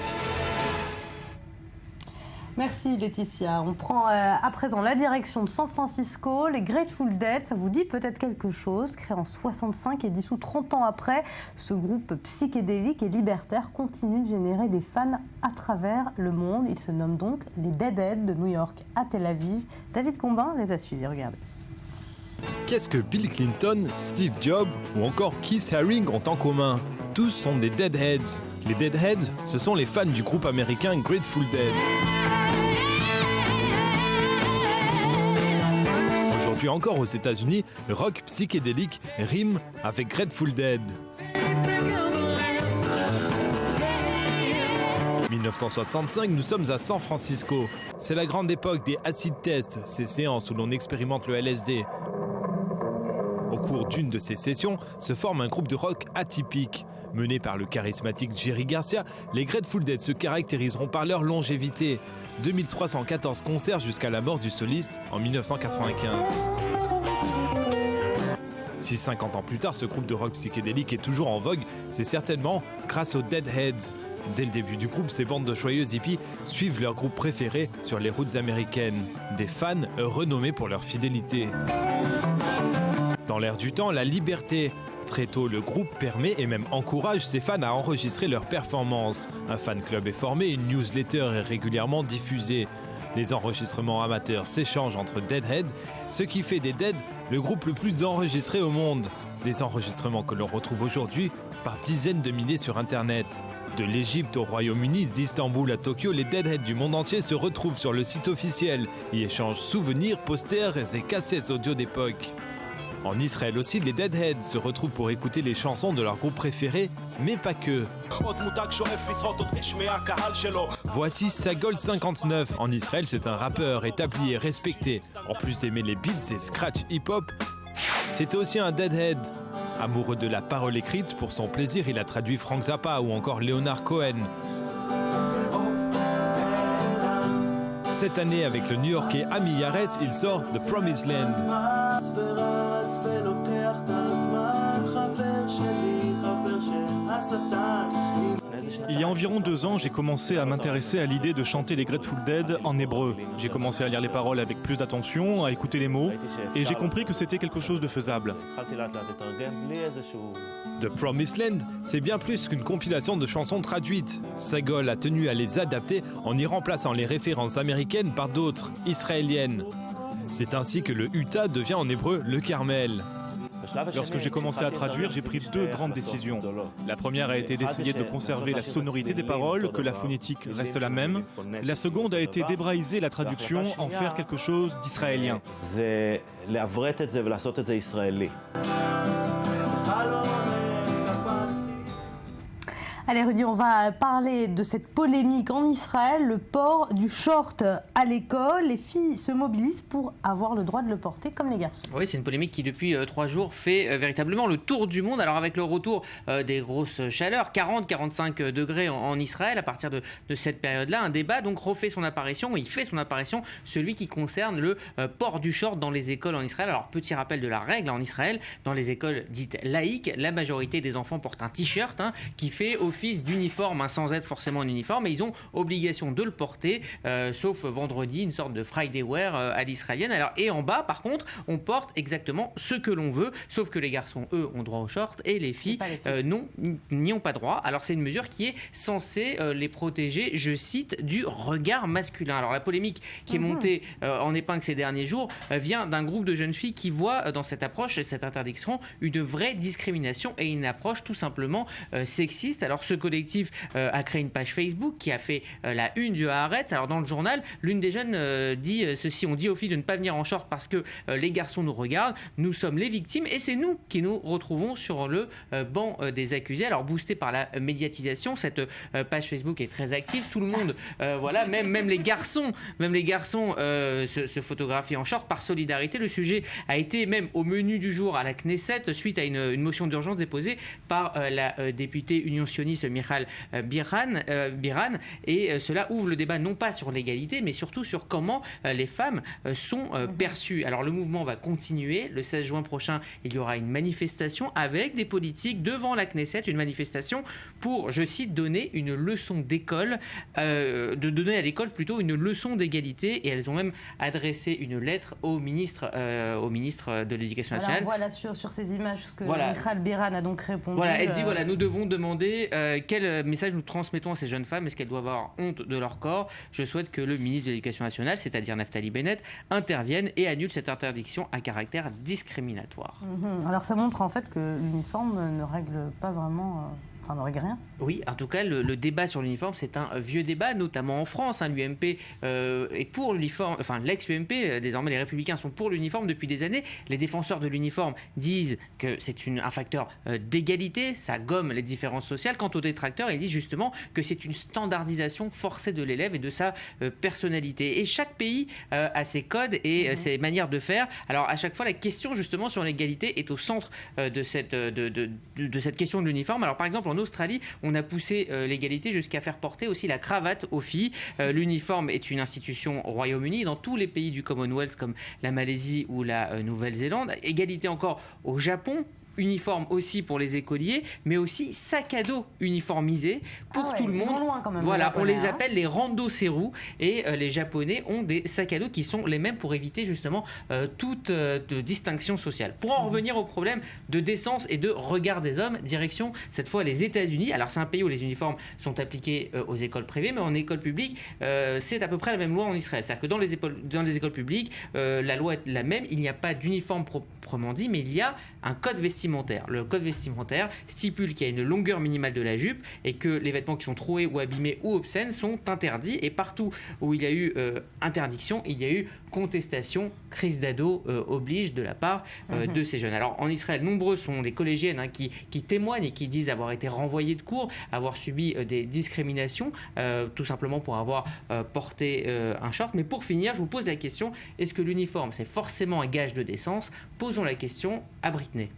Merci Laetitia. On prend à présent la direction de San Francisco. Les Grateful Dead, ça vous dit peut-être quelque chose. Créé en 65 et dissous 30 ans après, ce groupe psychédélique et libertaire continue de générer des fans à travers le monde. Il se nomme donc les Deadheads de New York à Tel Aviv. David Combin les a suivis, regardez. Qu'est-ce que Bill Clinton, Steve Jobs ou encore Keith Haring ont en commun? Tous sont des Deadheads. Les Deadheads, ce sont les fans du groupe américain Grateful Dead. Aujourd'hui encore aux États-Unis, le rock psychédélique rime avec Grateful Dead. 1965, nous sommes à San Francisco. C'est la grande époque des acid tests, ces séances où l'on expérimente le LSD. Au cours d'une de ces sessions, se forme un groupe de rock atypique. Mené par le charismatique Jerry Garcia, les Grateful Dead se caractériseront par leur longévité. 2314 concerts jusqu'à la mort du soliste en 1995. Si 50 ans plus tard, ce groupe de rock psychédélique est toujours en vogue, c'est certainement grâce aux Deadheads. Dès le début du groupe, ces bandes de joyeux hippies suivent leur groupe préféré sur les routes américaines. Des fans renommés pour leur fidélité. Dans l'air du temps, la liberté. Très tôt, le groupe permet et même encourage ses fans à enregistrer leurs performances. Un fan club est formé, une newsletter est régulièrement diffusée. Les enregistrements amateurs s'échangent entre Deadhead, ce qui fait des Dead le groupe le plus enregistré au monde. Des enregistrements que l'on retrouve aujourd'hui par dizaines de milliers sur Internet. De l'Égypte au Royaume-Uni, d'Istanbul à Tokyo, les Deadheads du monde entier se retrouvent sur le site officiel, y échangent souvenirs, posters et cassettes audio d'époque. En Israël aussi, les Deadheads se retrouvent pour écouter les chansons de leur groupe préféré, mais pas que. Voici Sagol 59. En Israël, c'est un rappeur établi et respecté. En plus d'aimer les beats et scratch hip-hop, c'était aussi un Deadhead. Amoureux de la parole écrite, pour son plaisir, il a traduit Frank Zappa ou encore Leonard Cohen. Cette année, avec le New-Yorkais Ami Yares, il sort The Promised Land. Il y a environ 2 ans, j'ai commencé à m'intéresser à l'idée de chanter les Grateful Dead en hébreu. J'ai commencé à lire les paroles avec plus d'attention, à écouter les mots, et j'ai compris que c'était quelque chose de faisable. The Promised Land, c'est bien plus qu'une compilation de chansons traduites. Segal a tenu à les adapter en y remplaçant les références américaines par d'autres, israéliennes. C'est ainsi que le Utah devient en hébreu le Carmel. Lorsque j'ai commencé à traduire, j'ai pris 2 grandes décisions. La première a été d'essayer de conserver la sonorité des paroles, que la phonétique reste la même. La seconde a été d'hébraïser la traduction, en faire quelque chose d'israélien. Allez Rudy, on va parler de cette polémique en Israël, le port du short à l'école. Les filles se mobilisent pour avoir le droit de le porter comme les garçons. Oui, c'est une polémique qui depuis 3 jours fait véritablement le tour du monde. Alors avec le retour des grosses chaleurs, 40-45 degrés en Israël, à partir de cette période-là, un débat donc refait son apparition, il fait son apparition, celui qui concerne le port du short dans les écoles en Israël. Alors petit rappel de la règle en Israël, dans les écoles dites laïques, la majorité des enfants portent un t-shirt qui fait office d'uniforme, sans être forcément un uniforme, et ils ont obligation de le porter, sauf vendredi, une sorte de Friday wear à l'israélienne. Alors, et en bas, par contre, on porte exactement ce que l'on veut, sauf que les garçons, eux, ont droit au short, et les filles, non, n'y ont pas droit. Alors, c'est une mesure qui est censée les protéger, je cite, du regard masculin. Alors, la polémique qui est montée en épingle ces derniers jours vient d'un groupe de jeunes filles qui voient dans cette approche, cette interdiction, une vraie discrimination et une approche tout simplement sexiste. Alors, ce collectif a créé une page Facebook qui a fait la une du Haaretz. Alors, dans le journal, l'une des jeunes dit ceci: on dit aux filles de ne pas venir en short parce que les garçons nous regardent, nous sommes les victimes et c'est nous qui nous retrouvons sur le banc des accusés. Alors, boosté par la médiatisation, cette page Facebook est très active. Tout le monde, voilà, même les garçons se photographient en short par solidarité. Le sujet a été même au menu du jour à la Knesset suite à une motion d'urgence déposée par la députée Union sioniste Michal Biran, et cela ouvre le débat non pas sur l'égalité mais surtout sur comment les femmes sont perçues. Alors le mouvement va continuer. Le 16 juin prochain, il y aura une manifestation avec des politiques devant la Knesset, une manifestation pour, je cite, donner une leçon d'école, de donner à l'école plutôt une leçon d'égalité, et elles ont même adressé une lettre au ministre de l'Éducation nationale. Alors voilà sur ces images ce que Michal Biran a donc répondu. Voilà, elle dit voilà, nous devons demander quel message nous transmettons à ces jeunes femmes. Est-ce qu'elles doivent avoir honte de leur corps? Je souhaite que le ministre de l'Éducation nationale, c'est-à-dire Naftali Bennett, intervienne et annule cette interdiction à caractère discriminatoire. Alors ça montre en fait que l'uniforme ne règle pas vraiment... on règle rien. Oui, en tout cas, le débat sur l'uniforme, c'est un vieux débat, notamment en France. L'UMP est pour l'uniforme, enfin l'ex-UMP, désormais les Républicains sont pour l'uniforme depuis des années. Les défenseurs de l'uniforme disent que c'est un facteur d'égalité, ça gomme les différences sociales. Quant aux détracteurs, ils disent justement que c'est une standardisation forcée de l'élève et de sa personnalité. Et chaque pays a ses codes et ses manières de faire. Alors à chaque fois, la question justement sur l'égalité est au centre de cette question de l'uniforme. Alors par exemple, en Australie, on a poussé l'égalité jusqu'à faire porter aussi la cravate aux filles. L'uniforme est une institution au Royaume-Uni, dans tous les pays du Commonwealth comme la Malaisie ou la Nouvelle-Zélande. Égalité encore au Japon. Uniforme aussi pour les écoliers, mais aussi sac à dos uniformisé pour tout le monde. Loin quand même, voilà, on les appelle les rando seru, et les Japonais ont des sacs à dos qui sont les mêmes pour éviter justement toute distinction sociale. Pour en revenir au problème de décence et de regard des hommes, direction cette fois les États-Unis. Alors c'est un pays où les uniformes sont appliqués aux écoles privées, mais en école publique, c'est à peu près la même loi en Israël. C'est-à-dire que dans les écoles publiques, la loi est la même. Il n'y a pas d'uniforme proprement dit, mais il y a un code vestimentaire. Le code vestimentaire stipule qu'il y a une longueur minimale de la jupe et que les vêtements qui sont troués ou abîmés ou obscènes sont interdits. Et partout où il y a eu interdiction, il y a eu contestation, crise d'ado oblige de la part de ces jeunes. Alors en Israël, nombreux sont les collégiennes qui témoignent et qui disent avoir été renvoyées de cours, avoir subi des discriminations, tout simplement pour avoir porté un short. Mais pour finir, je vous pose la question, est-ce que l'uniforme c'est forcément un gage de décence? Posons la question à Britney.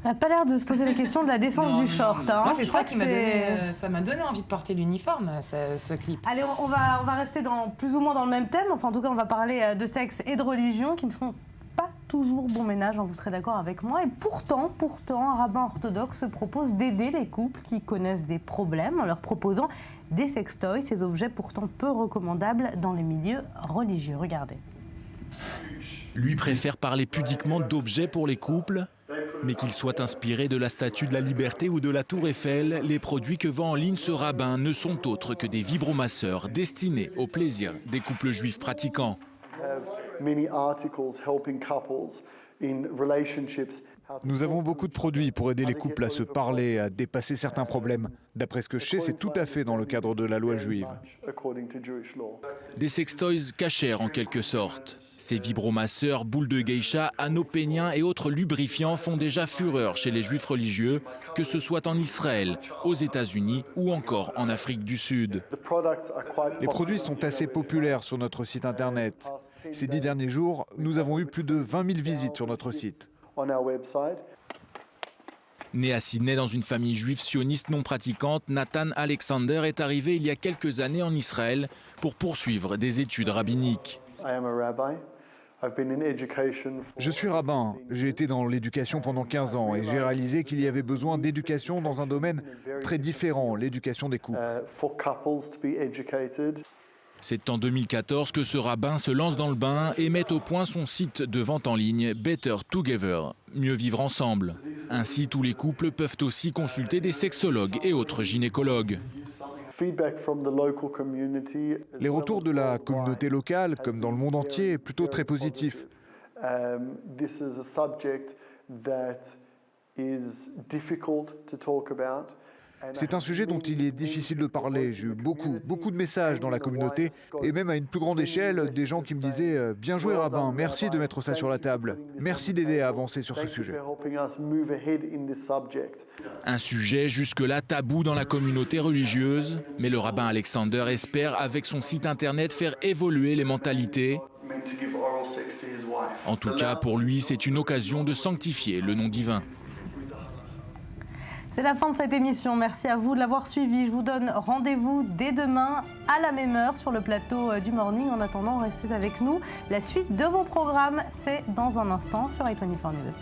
Elle n'a pas l'air de se poser la question de la décence du short. Hein. Moi, c'est ça qui m'a donné envie de porter l'uniforme, ce clip. Allez, on va rester plus ou moins dans le même thème. Enfin, en tout cas, on va parler de sexe et de religion qui ne font pas toujours bon ménage, hein, vous serez d'accord avec moi. Et pourtant, un rabbin orthodoxe propose d'aider les couples qui connaissent des problèmes en leur proposant des sextoys, ces objets pourtant peu recommandables dans les milieux religieux. Regardez. Lui préfère parler pudiquement d'objets pour les couples, mais qu'il soit inspiré de la Statue de la Liberté ou de la Tour Eiffel, les produits que vend en ligne ce rabbin ne sont autres que des vibromasseurs destinés au plaisir des couples juifs pratiquants. Nous avons beaucoup de produits pour aider les couples à se parler, à dépasser certains problèmes. D'après ce que je sais, c'est tout à fait dans le cadre de la loi juive. Des sextoys cachers en quelque sorte. Ces vibromasseurs, boules de geisha, anneaux péniens et autres lubrifiants font déjà fureur chez les juifs religieux, que ce soit en Israël, aux États-Unis ou encore en Afrique du Sud. Les produits sont assez populaires sur notre site internet. Ces 10 derniers jours, nous avons eu plus de 20 000 visites sur notre site. Né à Sydney dans une famille juive sioniste non pratiquante, Nathan Alexander est arrivé il y a quelques années en Israël pour poursuivre des études rabbiniques. Je suis rabbin, j'ai été dans l'éducation pendant 15 ans et j'ai réalisé qu'il y avait besoin d'éducation dans un domaine très différent, l'éducation des couples. C'est en 2014 que ce rabbin se lance dans le bain et met au point son site de vente en ligne Better Together, mieux vivre ensemble. Un site où les couples peuvent aussi consulter des sexologues et autres gynécologues. Les retours de la communauté locale, comme dans le monde entier, est plutôt très positif. C'est un sujet dont il est difficile de parler. J'ai eu beaucoup de messages dans la communauté et même à une plus grande échelle, des gens qui me disaient « Bien joué rabbin, merci de mettre ça sur la table. Merci d'aider à avancer sur ce sujet. » Un sujet jusque-là tabou dans la communauté religieuse, mais le rabbin Alexander espère avec son site internet faire évoluer les mentalités. En tout cas, pour lui, c'est une occasion de sanctifier le nom divin. C'est la fin de cette émission. Merci à vous de l'avoir suivi. Je vous donne rendez-vous dès demain à la même heure sur le plateau du Morning. En attendant, restez avec nous. La suite de vos programmes, c'est dans un instant sur i24 News.